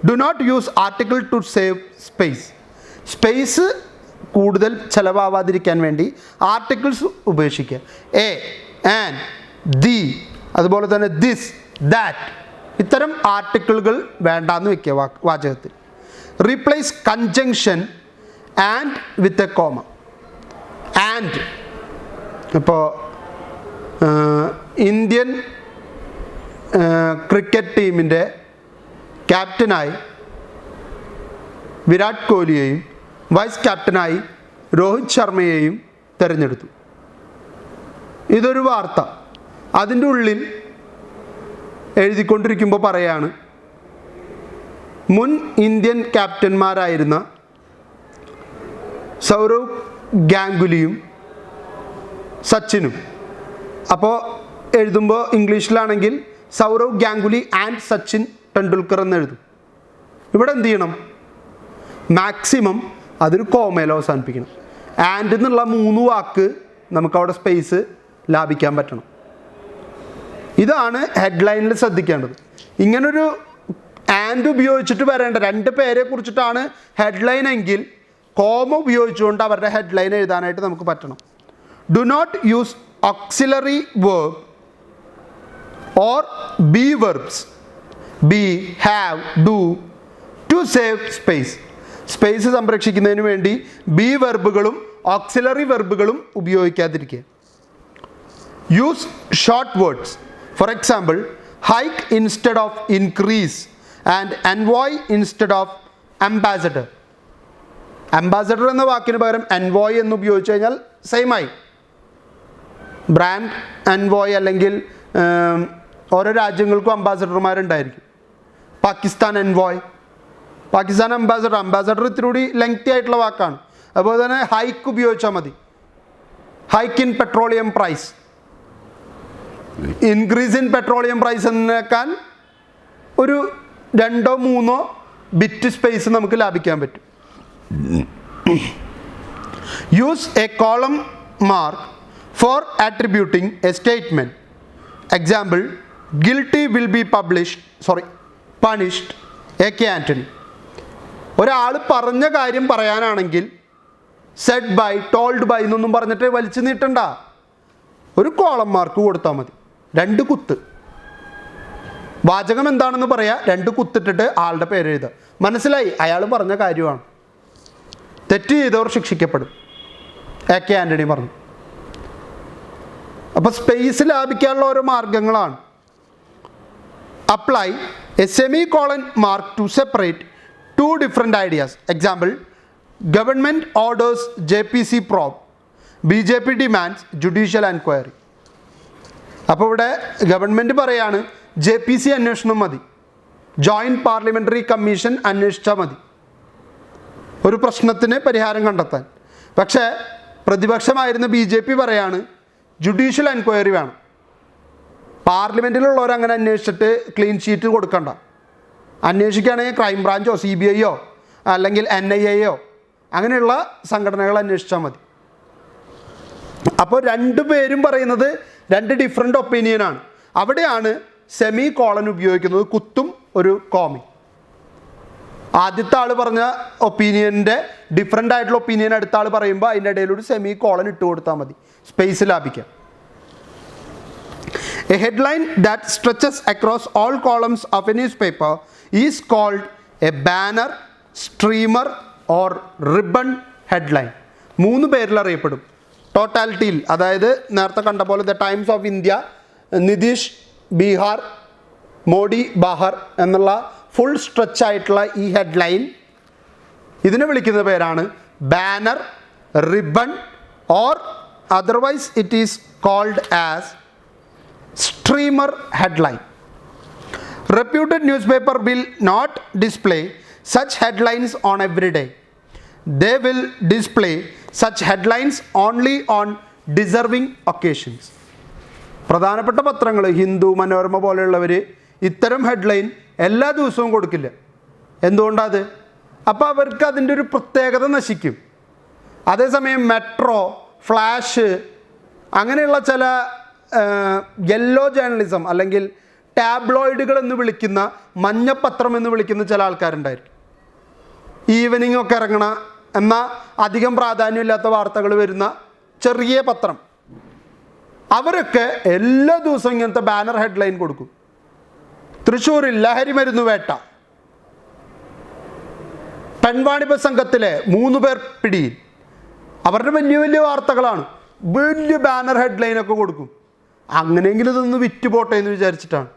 Do not use article to save space. Space കൂടുതൽ ചിലവാവാതിരിക്കാൻ വേണ്ടി ആർട്ടിക്കിൾസ് ഉപേക്ഷിക്കുക. എ, ആൻ, ദി, അതുപോലെ തന്നെ ദിസ്, ദാറ്റ്, ഇത്തരം ആർട്ടിക്കിളുകൾ വേണ്ടാന്ന് വയ്ക്കുക വാചകത്തിൽ. Replace conjunction and with a comma. And ഇപ്പോൾ ഇന്ത്യൻ ക്രിക്കറ്റ് ടീമിൻ്റെ ക്യാപ്റ്റനായി വിരാട് കോഹ്ലിയെയും വൈസ് ക്യാപ്റ്റനായി രോഹിത് ശർമ്മയെയും തിരഞ്ഞെടുത്തു. ഇതൊരു വാർത്ത. അതിൻ്റെ ഉള്ളിൽ എഴുതിക്കൊണ്ടിരിക്കുമ്പോൾ പറയാണ്, മുൻ ഇന്ത്യൻ ക്യാപ്റ്റന്മാരായിരുന്ന സൗരവ് ഗാംഗുലിയും സച്ചിനും. അപ്പോൾ എഴുതുമ്പോൾ ഇംഗ്ലീഷിലാണെങ്കിൽ സൗരവ് ഗാംഗുലി ആൻഡ് സച്ചിൻ ടെണ്ടുൽക്കർ എന്ന് എഴുതും. ഇവിടെ എന്ത് ചെയ്യണം? മാക്സിമം അതൊരു കോമയിൽ അവസാനിപ്പിക്കണം. ആൻഡ് എന്നുള്ള 3 വാക്ക് നമുക്കവിടെ സ്പേസ് ലാഭിക്കാൻ പറ്റണം. ഇതാണ് ഹെഡ്ലൈനിൽ ശ്രദ്ധിക്കേണ്ടത്. ഇങ്ങനൊരു ആൻഡ് ഉപയോഗിച്ചിട്ട് വരേണ്ട 2 പേരെ കുറിച്ചിട്ടാണ് ഹെഡ്ലൈൻ എങ്കിൽ കോമ ഉപയോഗിച്ചുകൊണ്ട് അവരുടെ ഹെഡ്ലൈൻ എഴുതാനായിട്ട് നമുക്ക് പറ്റണം. Do not use auxiliary verb or be verbs be, have, do to save space. Space സംരക്ഷിക്കുന്നതിന് വേണ്ടി ബി വെർബുകളും ഓക്സിലറി വെർബുകളും ഉപയോഗിക്കാതിരിക്കുക. Use short words. For example, hike instead of increase and envoy instead of ambassador. Ambassador എന്ന വാക്കിന് പകരം envoy എന്ന് ഉപയോഗിച്ച് കഴിഞ്ഞാൽ സെയിമായി. ബ്രാൻഡ് എൻവോയ് അല്ലെങ്കിൽ ഓരോ രാജ്യങ്ങൾക്കും അംബാസഡർമാരുണ്ടായിരിക്കും. Pakistan envoy, Pakistan ambassador. Ambassador ഇത്തിരി കൂടി ലെങ്തി ആയിട്ടുള്ള വാക്കാണ്. അതുപോലെ തന്നെ ഹൈക്ക് ഉപയോഗിച്ചാൽ മതി. Hike in petroleum price, increase in petroleum price എന്നേക്കാൻ ഒരു 2-3 ബിറ്റ് സ്പേസ് നമുക്ക് ലാഭിക്കാൻ പറ്റും. Use a colon mark for attributing a statement. Example, guilty will be punished A K. Antony. ഒരാൾ പറഞ്ഞ കാര്യം പറയാനാണെങ്കിൽ സെഡ് ബൈ, ടോൾഡ് ബൈ എന്നൊന്നും പറഞ്ഞിട്ട് വലിച്ചു നീട്ടണ്ട. ഒരു കോളം മാർക്ക് കൊടുത്താൽ മതി. 2 കുത്ത്. വാചകം എന്താണെന്ന് പറയാ, 2 കുത്തിട്ടിട്ട് ആളുടെ പേര് എഴുതുക. മനസ്സിലായി, അയാൾ പറഞ്ഞ കാര്യമാണ്. തെറ്റ് ചെയ്തവർ ശിക്ഷിക്കപ്പെടും, എ.കെ. ആൻ്റണി പറഞ്ഞു. അപ്പോൾ സ്പേസ് ലാഭിക്കാനുള്ള ഓരോ മാർഗങ്ങളാണ്. Apply a semicolon mark to separate 2 different ideas. Example, government orders JPC probe, BJP demands judicial enquiry. അപ്പോൾ ഇവിടെ ഗവൺമെൻറ് പറയാണ് JPC അന്വേഷണം മതി, ജോയിൻറ്റ് പാർലമെൻ്ററി കമ്മീഷൻ അന്വേഷിച്ചാൽ മതി ഒരു പ്രശ്നത്തിന് പരിഹാരം കണ്ടെത്താൻ. പക്ഷേ പ്രതിപക്ഷമായിരുന്ന BJP പറയാണ് ജുഡീഷ്യൽ എൻക്വയറി വേണം. പാർലമെൻറ്റിലുള്ളവർ അങ്ങനെ അന്വേഷിച്ചിട്ട് ക്ലീൻ ഷീറ്റ് കൊടുക്കണ്ട. അന്വേഷിക്കുകയാണെങ്കിൽ ക്രൈം ബ്രാഞ്ചോ CBIയോ അല്ലെങ്കിൽ NIAയോ അങ്ങനെയുള്ള സംഘടനകൾ അന്വേഷിച്ചാൽ മതി. അപ്പോൾ രണ്ടു പേരും പറയുന്നത് രണ്ട് ഡിഫറെൻ്റ് ഒപ്പീനിയനാണ്. അവിടെയാണ് സെമി കോളൻ ഉപയോഗിക്കുന്നത്, കുത്തും ഒരു കോമി. ആദ്യത്തെ ആൾ പറഞ്ഞ ഒപ്പീനിയൻ്റെ ഡിഫറെൻ്റ് ആയിട്ടുള്ള ഒപ്പീനിയൻ അടുത്ത ആൾ പറയുമ്പോൾ അതിൻ്റെ ഇടയിൽ ഒരു സെമി കോളൻ ഇട്ട് കൊടുത്താൽ മതി, സ്പേസ് ലാഭിക്കാം. A headline that stretches across all columns of a newspaper is called a banner, streamer or ribbon headline. 3 പേരിൽ അറിയപ്പെടും ടോട്ടാലിറ്റിയിൽ. അതായത് നേരത്തെ കണ്ട പോലെ the Times of India, Nitish Bihar, Modi Bahar എന്നുള്ള ഫുൾ സ്ട്രെച്ച് ആയിട്ടുള്ള ഈ ഹെഡ്ലൈൻ, ഇതിനെ വിളിക്കുന്ന പേരാണ് banner, ribbon or otherwise it is called as streamer headline. Reputed newspaper will not display such headlines on every day. They will display such headlines only on deserving occasions. പ്രധാനപ്പെട്ട പത്രങ്ങൾ, ഹിന്ദു, മനോരമ പോലെയുള്ളവർ ഇത്തരം headline എല്ലാ ദിവസവും കൊടുക്കില്ല. എന്തുകൊണ്ടത്? അപ്പോൾ അവർക്ക് അതിൻ്റെ ഒരു പ്രത്യേകത നശിക്കും. അതേസമയം മെട്രോ, ഫ്ലാഷ് അങ്ങനെയുള്ള ചില യെല്ലോ ജേർണലിസം അല്ലെങ്കിൽ ടാബ്ലോയിഡുകൾ എന്ന് വിളിക്കുന്ന, മഞ്ഞപ്പത്രം എന്ന് വിളിക്കുന്ന ചില ആൾക്കാരുണ്ടായിരിക്കും. ഈവനിങ് ഒക്കെ ഇറങ്ങണ എന്നാൽ അധികം പ്രാധാന്യമില്ലാത്ത വാർത്തകൾ വരുന്ന ചെറിയ പത്രം, അവരൊക്കെ എല്ലാ ദിവസവും ഇങ്ങനത്തെ ബാനർ ഹെഡ്ലൈൻ കൊടുക്കും. തൃശ്ശൂരിൽ ലഹരി മരുന്ന് വേട്ട, പെൺവാണിഭ സംഘത്തിലെ 3 പേർ പിടിയിൽ. അവരുടെ വലിയ വലിയ വാർത്തകളാണ്, വലിയ ബാനർ ഹെഡ്ലൈനൊക്കെ കൊടുക്കും. അങ്ങനെയെങ്കിലും ഇതൊന്ന് വിറ്റ് പോട്ടെ എന്ന് വിചാരിച്ചിട്ടാണ്.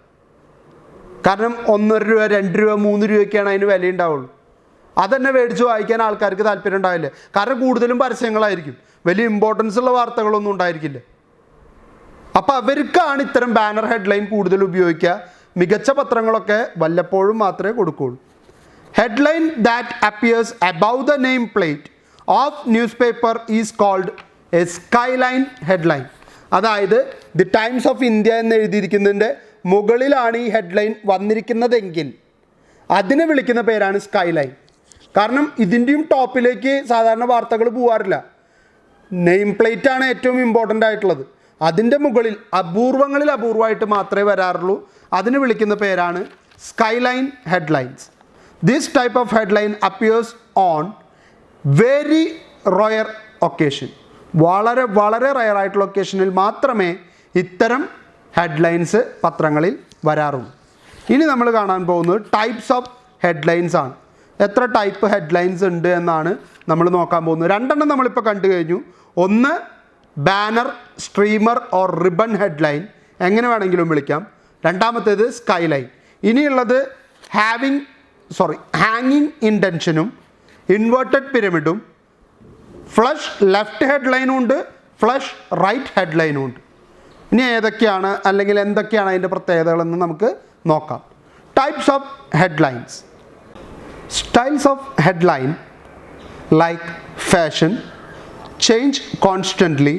കാരണം 1.5 രൂപ, 2 രൂപ, 3 രൂപയൊക്കെയാണ് അതിന് വില ഉണ്ടാവുള്ളൂ. അതന്നെ മേടിച്ച് വായിക്കാൻ ആൾക്കാർക്ക് താല്പര്യം ഉണ്ടാവില്ല. കാരണം കൂടുതലും പരസ്യങ്ങളായിരിക്കും, വലിയ ഇമ്പോർട്ടൻസ് ഉള്ള വാർത്തകളൊന്നും ഉണ്ടായിരിക്കില്ല. അപ്പോൾ അവർക്കാണ് ഇത്തരം ബാനർ ഹെഡ്ലൈൻ കൂടുതൽ ഉപയോഗിക്കുക. മികച്ച പത്രങ്ങളൊക്കെ വല്ലപ്പോഴും മാത്രമേ കൊടുക്കുകയുള്ളൂ. Headline that appears above the nameplate of newspaper is called a skyline headline. അതായത് ദി ടൈംസ് ഓഫ് ഇന്ത്യ എന്ന് എഴുതിയിരിക്കുന്നതിൻ്റെ മുകളിലാണ് ഈ ഹെഡ്ലൈൻ വന്നിരിക്കുന്നതെങ്കിൽ അതിനെ വിളിക്കുന്ന പേരാണ് സ്കൈലൈൻ. കാരണം ഇതിൻ്റെയും ടോപ്പിലേക്ക് സാധാരണ വാർത്തകൾ പോകാറില്ല. നെയിം പ്ലേറ്റാണ് ഏറ്റവും ഇമ്പോർട്ടൻ്റ് ആയിട്ടുള്ളത്. അതിൻ്റെ മുകളിൽ അപൂർവങ്ങളിൽ അപൂർവമായിട്ട് മാത്രമേ വരാറുള്ളൂ. അതിന് വിളിക്കുന്ന പേരാണ് skyline headlines. This type of headline appears on very rare occasion. വളരെ വളരെ റയറായിട്ടുള്ള ഒക്കേഷനിൽ മാത്രമേ ഇത്തരം ഹെഡ്ലൈൻസ് പത്രങ്ങളിൽ വരാറുള്ളൂ. ഇനി നമ്മൾ കാണാൻ പോകുന്നത് ടൈപ്സ് ഓഫ് ഹെഡ്ലൈൻസ് ആണ്. എത്ര ടൈപ്പ് ഹെഡ്ലൈൻസ് ഉണ്ട് എന്നാണ് നമ്മൾ നോക്കാൻ പോകുന്നത്. 2 എണ്ണം നമ്മളിപ്പോൾ കണ്ടു കഴിഞ്ഞു. ഒന്ന് banner, streamer or ribbon headline, എങ്ങനെ വേണമെങ്കിലും വിളിക്കാം. രണ്ടാമത്തേത് സ്കൈലൈൻ. ഇനിയുള്ളത് ഹാങ്ങിങ് ഇൻറ്റൻഷനും ഇൻവേർട്ടഡ് പിരമിഡും, ഫ്ലഷ് ലെഫ്റ്റ് ഹെഡ്ലൈനും ഉണ്ട്, ഫ്ലഷ് റൈറ്റ് ഹെഡ്ലൈനും ഉണ്ട്. ഇനി ഏതൊക്കെയാണ് അല്ലെങ്കിൽ എന്തൊക്കെയാണ് അതിൻ്റെ പ്രത്യേകതകളെന്ന് നമുക്ക് നോക്കാം. Types of headlines. Styles of headline like fashion change constantly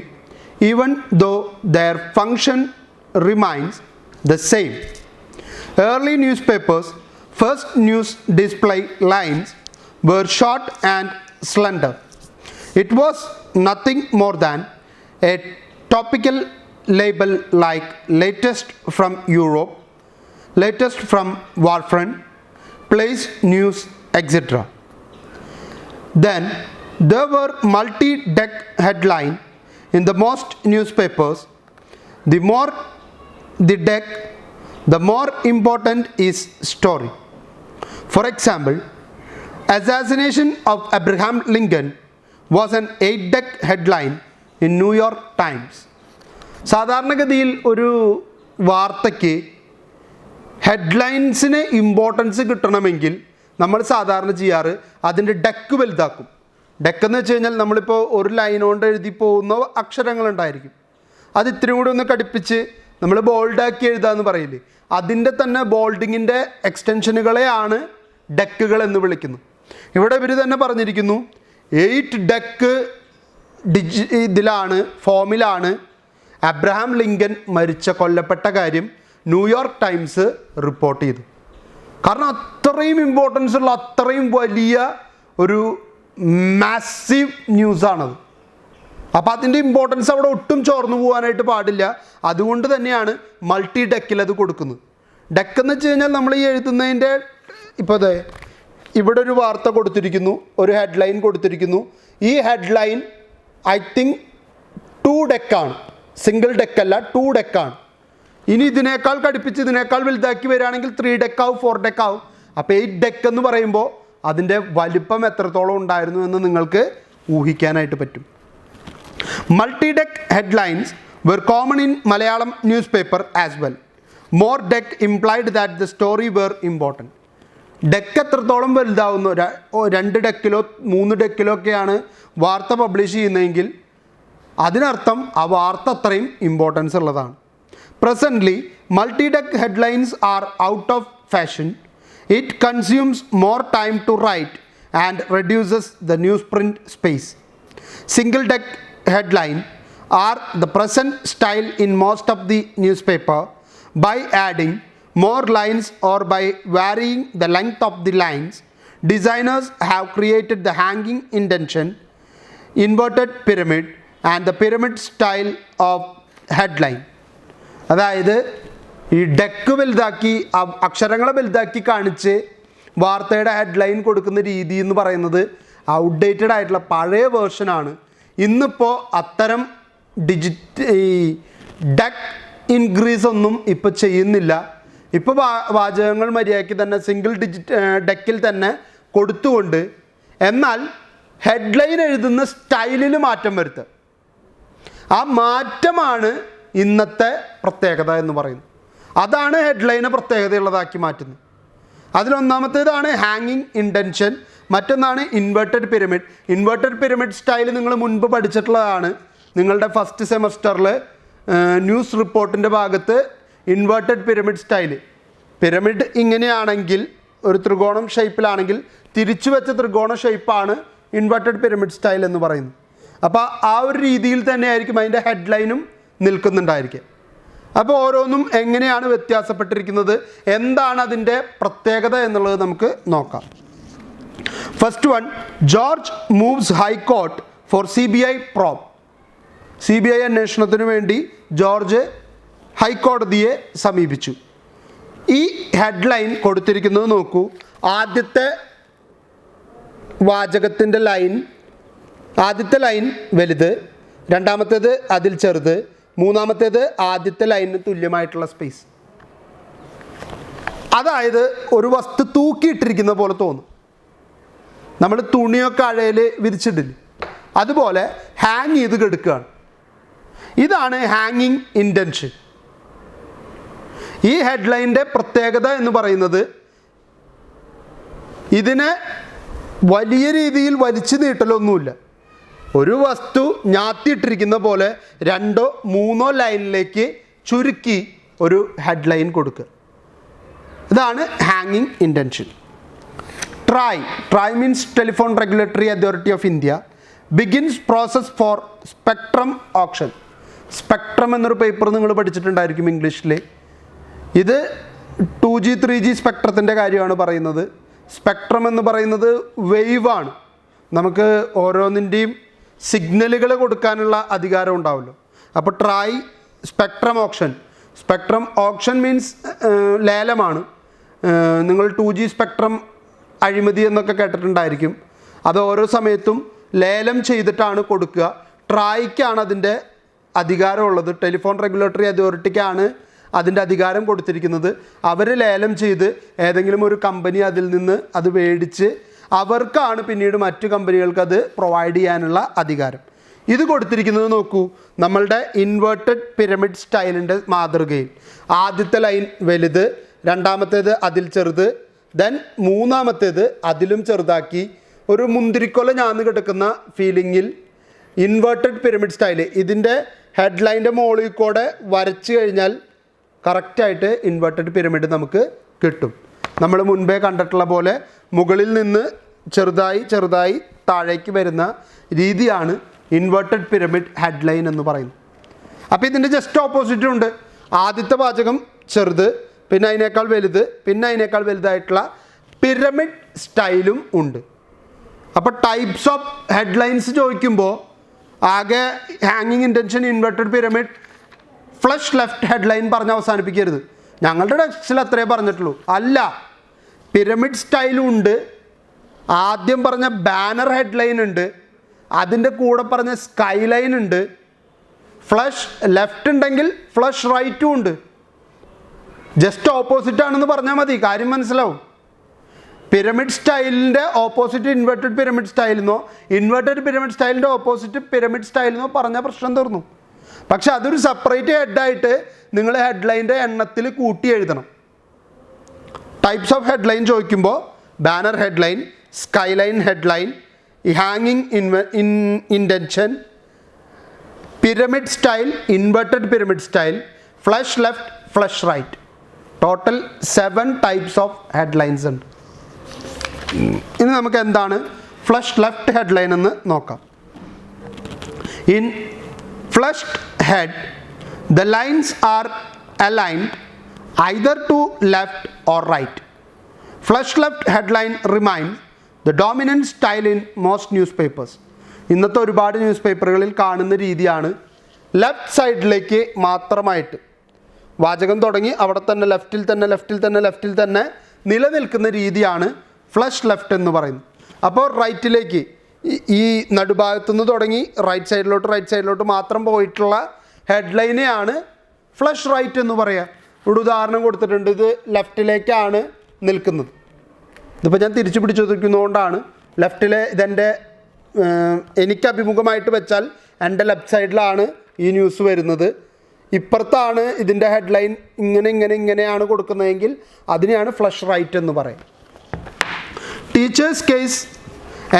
even though their function remains the same. Early newspapers' first news display lines were short and slender. It was nothing more than a topical label like latest from Europe, latest from Warfront, place news, etc. Then there were multi-deck headline in the most newspapers. The more the deck, the more important is story. For example, assassination of Abraham Lincoln was an 8-deck headline in New York Times. സാധാരണഗതിയിൽ ഒരു വാർത്തയ്ക്ക് ഹെഡ്ലൈൻസിന് importance കിട്ടണമെങ്കിൽ നമ്മൾ സാധാരണ ചെയ്യാറ് അതിൻ്റെ deck വലുതാക്കും. ഡെക്കെന്ന് വെച്ച് കഴിഞ്ഞാൽ നമ്മളിപ്പോൾ ഒരു ലൈൻ കൊണ്ട് എഴുതി പോകുന്ന അക്ഷരങ്ങളുണ്ടായിരിക്കും. അത് ഇത്തിരി കൂടി ഒന്ന് കടുപ്പിച്ച് നമ്മൾ ബോൾഡാക്കി എഴുതാമെന്ന് പറയില്ലേ, അതിൻ്റെ തന്നെ ബോൾഡിങ്ങിൻ്റെ എക്സ്റ്റൻഷനുകളെയാണ് ഡെക്കുകൾ എന്ന് വിളിക്കുന്നു. ഇവിടെ ഇവർ തന്നെ പറഞ്ഞിരിക്കുന്നു 8 ഡെക്ക് ഫോമിലാണ് അബ്രഹാം ലിങ്കൻ കൊല്ലപ്പെട്ട കാര്യം ന്യൂയോർക്ക് ടൈംസ് റിപ്പോർട്ട് ചെയ്തു. കാരണം അത്രയും ഇമ്പോർട്ടൻസ് ഉള്ള, അത്രയും വലിയ ഒരു മാസീവ് ന്യൂസാണത്. അപ്പോൾ അതിൻ്റെ ഇമ്പോർട്ടൻസ് അവിടെ ഒട്ടും ചോർന്നു പോകാനായിട്ട് പാടില്ല. അതുകൊണ്ട് തന്നെയാണ് മൾട്ടി ഡെക്കിൽ അത് കൊടുക്കുന്നത്. ഡെക്ക് എന്ന് വെച്ച് കഴിഞ്ഞാൽ നമ്മൾ ഈ എഴുതുന്നതിൻ്റെ ഇപ്പോൾ അതെ ഇവിടെ ഒരു വാർത്ത കൊടുത്തിരിക്കുന്നു, ഒരു ഹെഡ്ലൈൻ കൊടുത്തിരിക്കുന്നു. ഈ ഹെഡ്ലൈൻ ഐ തിങ്ക് 2 ഡെക്കാണ്, സിംഗിൾ ഡെക്കല്ല 2 ഡെക്കാണ്. ഇനി ഇതിനേക്കാൾ കടുപ്പിച്ച് ഇതിനേക്കാൾ വലുതാക്കി വരികയാണെങ്കിൽ 3 ഡെക്കാവും 4 ഡെക്കാവും. അപ്പോൾ 8 ഡെക്ക് എന്ന് പറയുമ്പോൾ അതിൻ്റെ വലിപ്പം എത്രത്തോളം ഉണ്ടായിരുന്നു എന്ന് നിങ്ങൾക്ക് ഊഹിക്കാനായിട്ട് പറ്റും. Multi deck headlines were common in Malayalam newspaper as well. More deck implied that the story were important. Deck എത്രത്തോളം വലുതാവുന്നു, 2 ഡെക്കിലോ 3 ഡെക്കിലോ ഒക്കെയാണ് വാർത്ത പബ്ലിഷ് ചെയ്യുന്നതെങ്കിൽ അതിനർത്ഥം ആ വാർത്ത അത്രയും ഇമ്പോർട്ടൻസ് ഉള്ളതാണ്. Presently multi deck headlines are out of fashion. It consumes more time to write and reduces the news print space. Single deck headline are the present style in most of the newspaper. By adding more lines or by varying the length of the lines, designers have created the hanging indentation, inverted pyramid and the pyramid style of headline. അതായത് ഈ deck വലുതാക്കി അക്ഷരങ്ങളെ വലുതാക്കി കാണിച്ച് വാർത്തയുടെ headline കൊടുക്കുന്ന രീതി എന്ന് പറയുന്നത് ഔട്ട്ഡേറ്റഡ് ആയിട്ടുള്ള പഴയ വേർഷനാണ്. ഇന്നിപ്പോൾ അത്തരം ഈ ഡെക്ക് ഇൻക്രീസ് ഒന്നും ഇപ്പോൾ ചെയ്യുന്നില്ല. ഇപ്പോൾ വാചകങ്ങൾ മര്യാദയ്ക്ക് തന്നെ സിംഗിൾ ഡെക്കിൽ തന്നെ കൊടുത്തുകൊണ്ട് എന്നാൽ ഹെഡ്ലൈൻ എഴുതുന്ന സ്റ്റൈലിൽ മാറ്റം വരുത്തുക. ആ മാറ്റമാണ് ഇന്നത്തെ പ്രത്യേകത എന്ന് പറയുന്നത്. അതാണ് ഹെഡ്ലൈനെ പ്രത്യേകതയുള്ളതാക്കി മാറ്റുന്നത്. അതിലൊന്നാമത്തേതാണ് ഹാങ്ങിങ് ഇൻഡൻഷൻ, മറ്റൊന്നാണ് inverted pyramid. Inverted pyramid style നിങ്ങൾ മുൻപ് പഠിച്ചിട്ടുള്ളതാണ്. നിങ്ങളുടെ ഫസ്റ്റ് സെമസ്റ്ററിൽ ന്യൂസ് റിപ്പോർട്ടിൻ്റെ ഭാഗത്ത് ഇൻവെർട്ടഡ് പിരമിഡ് സ്റ്റൈൽ, പിരമിഡ് ഇങ്ങനെയാണെങ്കിൽ ഒരു ത്രികോണം ഷേപ്പിലാണെങ്കിൽ തിരിച്ചു വെച്ച ത്രികോണ ഷേപ്പാണ് ഇൻവെർട്ടഡ് പിരമിഡ് സ്റ്റൈൽ എന്ന് പറയുന്നത്. അപ്പോൾ ആ ഒരു രീതിയിൽ തന്നെയായിരിക്കും അതിൻ്റെ ഹെഡ്ലൈനും നിൽക്കുന്നുണ്ടായിരിക്കുക. അപ്പോൾ ഓരോന്നും എങ്ങനെയാണ് വ്യത്യാസപ്പെട്ടിരിക്കുന്നത്, എന്താണ് അതിൻ്റെ പ്രത്യേകത എന്നുള്ളത് നമുക്ക് നോക്കാം. First one, George moves high court for CBI probe. CBI അന്വേഷണത്തിന് വേണ്ടി ജോർജ് ഹൈക്കോടതിയെ സമീപിച്ചു. ഈ ഹെഡ്ലൈൻ കൊടുത്തിരിക്കുന്നത് നോക്കൂ. ആദ്യത്തെ വാചകത്തിൻ്റെ ആദ്യത്തെ ലൈൻ വലുത്, രണ്ടാമത്തേത് അതിൽ ചെറുത്, മൂന്നാമത്തേത് ആദ്യത്തെ ലൈനിന് തുല്യമായിട്ടുള്ള സ്പേസ്. അതായത് ഒരു വസ്തു തൂക്കിയിട്ടിരിക്കുന്ന പോലെ തോന്നും. നമ്മൾ തുണിയൊക്കെ അഴയിൽ വിരിച്ചിട്ടില്ല, അതുപോലെ ഹാങ് ചെയ്ത് കിടക്കുകയാണ്. ഇതാണ് ഹാങ്ങിങ് ഇൻഡൻഷൻ. ഈ ഹെഡ്ലൈൻ്റെ പ്രത്യേകത എന്ന് പറയുന്നത് ഇതിനെ വലിയ രീതിയിൽ വലിച്ചു നീട്ടലൊന്നുമില്ല. ഒരു വസ്തു ഞാത്തിയിട്ടിരിക്കുന്ന പോലെ 2 or 3 ലൈനിലേക്ക് ചുരുക്കി ഒരു ഹെഡ്ലൈൻ കൊടുക്കുക. ഇതാണ് ഹാങ്ങിങ് ഇൻഡൻഷൻ. TRAI means telephone regulatory authority of India begins process four spectrum option. Spectrum എന്നൊരു പേപ്പർ നിങ്ങൾ പഠിച്ചിട്ടുണ്ടായിരിക്കും ഇംഗ്ലീഷിൽ. ഇത് 2G 3G സ്പെക്ട്രത്തിൻ്റെ കാര്യമാണ് പറയുന്നത്. സ്പെക്ട്രം എന്ന് പറയുന്നത് വേവാണ്. നമുക്ക് ഓരോന്നിൻ്റെയും സിഗ്നലുകൾ കൊടുക്കാനുള്ള അധികാരം ഉണ്ടാവുമല്ലോ. അപ്പോൾ TRAI സ്പെക്ട്രം ഓപ്ഷൻ മീൻസ് ലേലമാണ്. നിങ്ങൾ 2G സ്പെക്ട്രം അഴിമതി എന്നൊക്കെ കേട്ടിട്ടുണ്ടായിരിക്കും. അത് ഓരോ സമയത്തും ലേലം ചെയ്തിട്ടാണ് കൊടുക്കുക. ട്രായ്ക്കാണ് അതിൻ്റെ അധികാരമുള്ളത്. ടെലിഫോൺ റെഗുലേറ്ററി അതോറിറ്റിക്കാണ് അതിൻ്റെ അധികാരം കൊടുത്തിരിക്കുന്നത്. അവർ ലേലം ചെയ്ത് ഏതെങ്കിലും ഒരു കമ്പനി അതിൽ നിന്ന് അത് മേടിച്ച് അവർക്കാണ് പിന്നീട് മറ്റു കമ്പനികൾക്ക് അത് പ്രൊവൈഡ് ചെയ്യാനുള്ള അധികാരം. ഇത് കൊടുത്തിരിക്കുന്നത് നോക്കൂ, നമ്മളുടെ ഇൻവേർട്ടഡ് പിരമിഡ് സ്റ്റൈലിൻ്റെ മാതൃകയിൽ ആദ്യത്തെ ലൈൻ വലുത്, രണ്ടാമത്തേത് അതിൽ ചെറുത്, ദെൻ മൂന്നാമത്തേത് അതിലും ചെറുതാക്കി ഒരു മുന്തിരിക്കൊല ഞാന്ന് കിടക്കുന്ന ഫീലിങ്ങിൽ ഇൻവേർട്ടഡ് പിരമിഡ് സ്റ്റൈല് ഇതിൻ്റെ ഹെഡ്ലൈൻ്റെ മുകളിൽ കൂടെ വരച്ച് കഴിഞ്ഞാൽ കറക്റ്റായിട്ട് ഇൻവേർട്ടഡ് പിരമിഡ് നമുക്ക് കിട്ടും. നമ്മൾ മുൻപേ കണ്ടിട്ടുള്ള പോലെ മുകളിൽ നിന്ന് ചെറുതായി ചെറുതായി താഴേക്ക് വരുന്ന രീതിയാണ് ഇൻവേർട്ടഡ് പിരമിഡ് ഹെഡ്ലൈൻ എന്ന് പറയുന്നത്. അപ്പോൾ ഇതിൻ്റെ ജസ്റ്റ് ഓപ്പോസിറ്റും ഉണ്ട്. ആദ്യത്തെ വാചകം ചെറുത്, പിന്നെ അതിനേക്കാൾ വലുത്, പിന്നെ അതിനേക്കാൾ വലുതായിട്ടുള്ള പിരമിഡ് സ്റ്റൈലും ഉണ്ട്. അപ്പോൾ ടൈപ്സ് ഓഫ് ഹെഡ്ലൈൻസ് ചോദിക്കുമ്പോൾ ആകെ ഹാങ്ങിങ് intention, inverted pyramid, flush left headline പറഞ്ഞ് അവസാനിപ്പിക്കരുത്. ഞങ്ങളുടെ ടെക്സ്റ്റിൽ അത്രേ പറഞ്ഞിട്ടുള്ളൂ. അല്ല, പിരമിഡ് സ്റ്റൈലും ഉണ്ട്, ആദ്യം പറഞ്ഞ ബാനർ ഹെഡ്ലൈൻ ഉണ്ട്, അതിൻ്റെ കൂടെ പറഞ്ഞ സ്കൈ ലൈൻ ഉണ്ട്, ഫ്ലഷ് ലെഫ്റ്റ് ഉണ്ടെങ്കിൽ ഫ്ലഷ് റൈറ്റും ഉണ്ട്. ജസ്റ്റ് ഓപ്പോസിറ്റ് ആണെന്ന് പറഞ്ഞാൽ മതി, കാര്യം മനസ്സിലാവും. പിരമിഡ് സ്റ്റൈലിൻ്റെ ഓപ്പോസിറ്റ് ഇൻവെർട്ടഡ് പിരമിഡ് സ്റ്റൈലിന്നോ, ഇൻവെർട്ടഡ് പിരമിഡ് സ്റ്റൈലിൻ്റെ ഓപ്പോസിറ്റ് പിരമിഡ് സ്റ്റൈലിന്നോ പറഞ്ഞ പ്രശ്നം തീർന്നു. പക്ഷെ അതൊരു സെപ്പറേറ്റ് ഹെഡായിട്ട് നിങ്ങൾ ഹെഡ്ലൈൻ്റെ എണ്ണത്തിൽ കൂട്ടി എഴുതണം. ടൈപ്സ് ഓഫ് ഹെഡ്ലൈൻ ചോദിക്കുമ്പോൾ ബാനർ ഹെഡ്ലൈൻ, സ്കൈലൈൻ ഹെഡ്ലൈൻ, ഹാങ്ങിങ് intention, pyramid style, inverted pyramid style, flush left, flush right. Total 7 types of headlines ഉണ്ട്. ഇനി നമുക്ക് എന്താണ് ഫ്ലഷ് ലെഫ്റ്റ് ഹെഡ്ലൈൻ എന്ന് നോക്കാം. In flushed head the lines are aligned either to left or right. Flush left headline remains the dominant style in most newspapers. ഇന്നത്തെ ഒരുപാട് news പേപ്പറുകളിൽ കാണുന്ന രീതിയാണ് ലെഫ്റ്റ് സൈഡിലേക്ക് മാത്രമായിട്ട് വാചകം തുടങ്ങി അവിടെ തന്നെ ലെഫ്റ്റിൽ തന്നെ നിലനിൽക്കുന്ന രീതിയാണ് ഫ്ലഷ് ലെഫ്റ്റ് എന്ന് പറയുന്നത്. അപ്പോൾ റൈറ്റിലേക്ക് ഈ നടുഭാഗത്തുനിന്ന് തുടങ്ങി റൈറ്റ് സൈഡിലോട്ട് മാത്രം പോയിട്ടുള്ള ഹെഡ്ലൈനെയാണ് ഫ്ലഷ് റൈറ്റ് എന്ന് പറയുക. ഇവിടെ ഉദാഹരണം കൊടുത്തിട്ടുണ്ട്, ഇത് ലെഫ്റ്റിലേക്കാണ് നിൽക്കുന്നത്. ഇതിപ്പോൾ ഞാൻ തിരിച്ചു പിടിച്ചൊതുക്കുന്നതുകൊണ്ടാണ് ലെഫ്റ്റിലെ ഇതെൻ്റെ എനിക്ക് അഭിമുഖമായിട്ട് വെച്ചാൽ എൻ്റെ ലെഫ്റ്റ് സൈഡിലാണ് ഈ ന്യൂസ് വരുന്നത്. ഇപ്പുറത്താണ് ഇതിൻ്റെ ഹെഡ്ലൈൻ ഇങ്ങനെയാണ് കൊടുക്കുന്നതെങ്കിൽ അതിനെയാണ് ഫ്ലഷ് റൈറ്റ് എന്ന് പറയും. Teachers case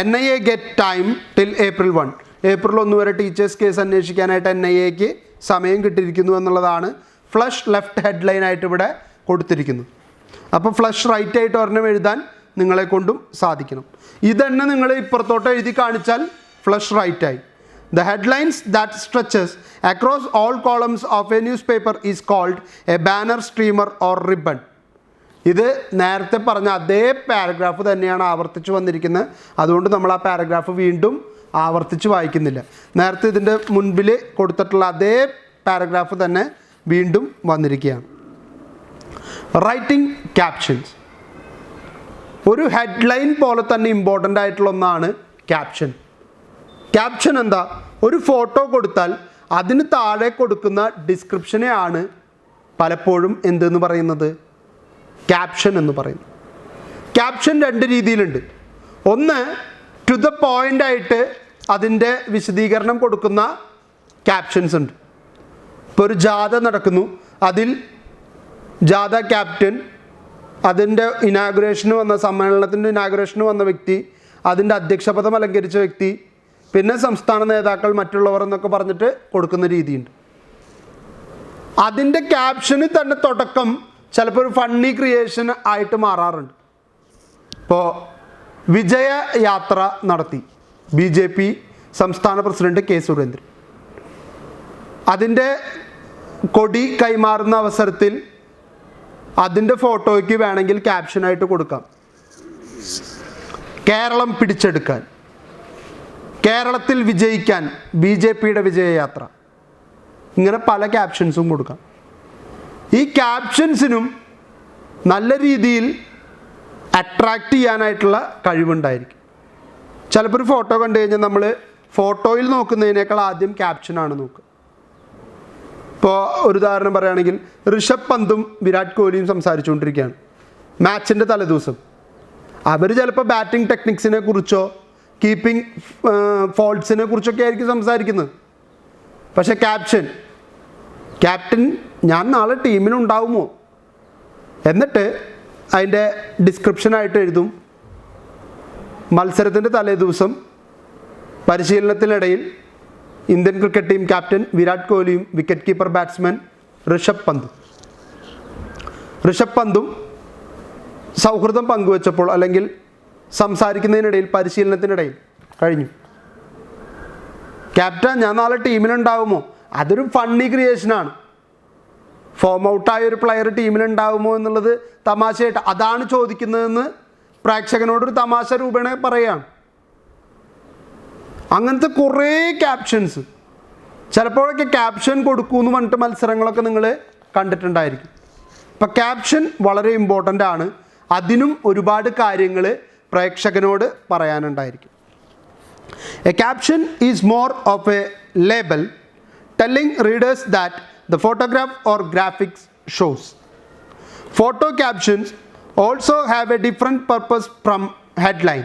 NIA get time till April 1. April 1 വരെ ടീച്ചേഴ്സ് കേസ് അന്വേഷിക്കാനായിട്ട് NIAക്ക് സമയം കിട്ടിയിരിക്കുന്നു എന്നുള്ളതാണ് ഫ്ലഷ് ലെഫ്റ്റ് ഹെഡ്ലൈനായിട്ട് ഇവിടെ കൊടുത്തിരിക്കുന്നു. അപ്പോൾ ഫ്ലഷ് റൈറ്റ് ആയിട്ട് ഒരെണ്ണം എഴുതാൻ നിങ്ങളെ കൊണ്ടും സാധിക്കണം. ഇതന്നെ നിങ്ങൾ ഇപ്പുറത്തോട്ട് എഴുതി കാണിച്ചാൽ ഫ്ലഷ് റൈറ്റ് ആയി. The headlines that stretches across all columns of a newspaper is called a banner, streamer or ribbon. ഇത് നേരത്തെ പറഞ്ഞ അതേ പാരഗ്രാഫ് തന്നെയാണ് ആവർത്തിച്ച് വന്നിരിക്കുന്നത്. അതുകൊണ്ട് നമ്മൾ ആ പാരഗ്രാഫ് വീണ്ടും ആവർത്തിച്ച് വായിക്കുന്നില്ല. നേരത്തെ ഇതിൻ്റെ മുൻപിൽ കൊടുത്തിട്ടുള്ള അതേ പാരഗ്രാഫ് തന്നെ വീണ്ടും വന്നിരിക്കുകയാണ്. Writing captions. ഒരു ഹെഡ്ലൈൻ പോലെ തന്നെ ഇമ്പോർട്ടൻ്റ് ആയിട്ടുള്ള ഒന്നാണ് ക്യാപ്ഷൻ. ക്യാപ്ഷൻ എന്താ? ഒരു ഫോട്ടോ കൊടുത്താൽ അതിന് താഴെ കൊടുക്കുന്ന ഡിസ്ക്രിപ്ഷനെയാണ് പലപ്പോഴും എന്തെന്ന് പറയുന്നത്? ക്യാപ്ഷൻ എന്ന് പറയുന്നത്. ക്യാപ്ഷൻ 2 രീതിയിലുണ്ട്. ഒന്ന്, ടു ദ പോയിൻ്റ് ആയിട്ട് അതിൻ്റെ വിശദീകരണം കൊടുക്കുന്ന ക്യാപ്ഷൻസ് ഉണ്ട്. ഇപ്പോൾ ഒരു ജാഥ നടക്കുന്നു, അതിൽ ജാഥ ക്യാപ്റ്റൻ, അതിൻ്റെ സമ്മേളനത്തിൻ്റെ ഇനാഗുറേഷന് വന്ന വ്യക്തി, അതിൻ്റെ അധ്യക്ഷപദം അലങ്കരിച്ച വ്യക്തി, പിന്നെ സംസ്ഥാന നേതാക്കൾ, മറ്റുള്ളവർ എന്നൊക്കെ പറഞ്ഞിട്ട് കൊടുക്കുന്ന രീതിയുണ്ട്. അതിൻ്റെ ക്യാപ്ഷന് തന്നെ തുടക്കം ചിലപ്പോൾ ഒരു ഫണ്ണി ക്രിയേഷൻ ആയിട്ട് മാറാറുണ്ട്. ഇപ്പോൾ വിജയയാത്ര നടത്തി BJP സംസ്ഥാന പ്രസിഡന്റ് K. സുരേന്ദ്രൻ. അതിൻ്റെ കൊടി കൈമാറുന്ന അവസരത്തിൽ അതിൻ്റെ ഫോട്ടോയ്ക്ക് വേണമെങ്കിൽ ക്യാപ്ഷനായിട്ട് കൊടുക്കാം, കേരളം പിടിച്ചെടുക്കാൻ, കേരളത്തിൽ വിജയിക്കാൻ, BJPയുടെ വിജയയാത്ര, ഇങ്ങനെ പല ക്യാപ്ഷൻസും കൊടുക്കാം. ഈ ക്യാപ്ഷൻസിനും നല്ല രീതിയിൽ അട്രാക്റ്റ് ചെയ്യാനായിട്ടുള്ള കഴിവുണ്ടായിരിക്കും. ചിലപ്പോൾ ഒരു ഫോട്ടോ കണ്ടു കഴിഞ്ഞാൽ നമ്മൾ ഫോട്ടോയിൽ നോക്കുന്നതിനേക്കാൾ ആദ്യം ക്യാപ്ഷനാണ് നോക്കുക. ഇപ്പോൾ ഒരു ഉദാഹരണം പറയുകയാണെങ്കിൽ ഋഷഭ് പന്തും വിരാട് കോഹ്ലിയും സംസാരിച്ചുകൊണ്ടിരിക്കുകയാണ് മാച്ചിൻ്റെ തലേദിവസം. അവർ ചിലപ്പോൾ ബാറ്റിംഗ് ടെക്നിക്സിനെ കുറിച്ചോ കീപ്പിംഗ് ഫോൾട്ട്സിനെ കുറിച്ചൊക്കെ ആയിരിക്കും സംസാരിക്കുന്നത്. പക്ഷേ ക്യാപ്റ്റൻ ഞാൻ നാളെ ടീമിനുണ്ടാവുമോ എന്നിട്ട് അതിൻ്റെ ഡിസ്ക്രിപ്ഷനായിട്ട് എഴുതും, മത്സരത്തിൻ്റെ തലേദിവസം പരിശീലനത്തിനിടയിൽ Indian cricket team captain Virat കോഹ്ലിയും വിക്കറ്റ് കീപ്പർ ബാറ്റ്സ്മാൻ ഋഷഭ് പന്തും സൗഹൃദം പങ്കുവച്ചപ്പോൾ അല്ലെങ്കിൽ സംസാരിക്കുന്നതിനിടയിൽ പരിശീലനത്തിനിടയിൽ കഴിഞ്ഞു. ക്യാപ്റ്റൻ ഞാൻ നാളെ ടീമിനുണ്ടാവുമോ? അതൊരു ഫണ്ണി ക്രിയേഷനാണ്. ഫോം ഔട്ടായ ഒരു പ്ലെയർ ടീമിനുണ്ടാവുമോ എന്നുള്ളത് തമാശയായിട്ട് അതാണ് ചോദിക്കുന്നതെന്ന് പ്രേക്ഷകനോടൊരു തമാശ രൂപേണ പറയുകയാണ്. അങ്ങനത്തെ കുറേ ക്യാപ്ഷൻസ്. ചിലപ്പോഴൊക്കെ ക്യാപ്ഷൻ കൊടുക്കുമെന്ന് പറഞ്ഞിട്ട് മത്സരങ്ങളൊക്കെ നിങ്ങൾ കണ്ടിട്ടുണ്ടായിരിക്കും. അപ്പം ക്യാപ്ഷൻ വളരെ ഇമ്പോർട്ടൻ്റ് ആണ്. അതിനും ഒരുപാട് കാര്യങ്ങൾ പ്രേക്ഷകനോട് പറയാനുണ്ടായിരിക്കും. A caption is more of a label telling readers that the photograph or graphics shows. Photo captions also have a different purpose from headline.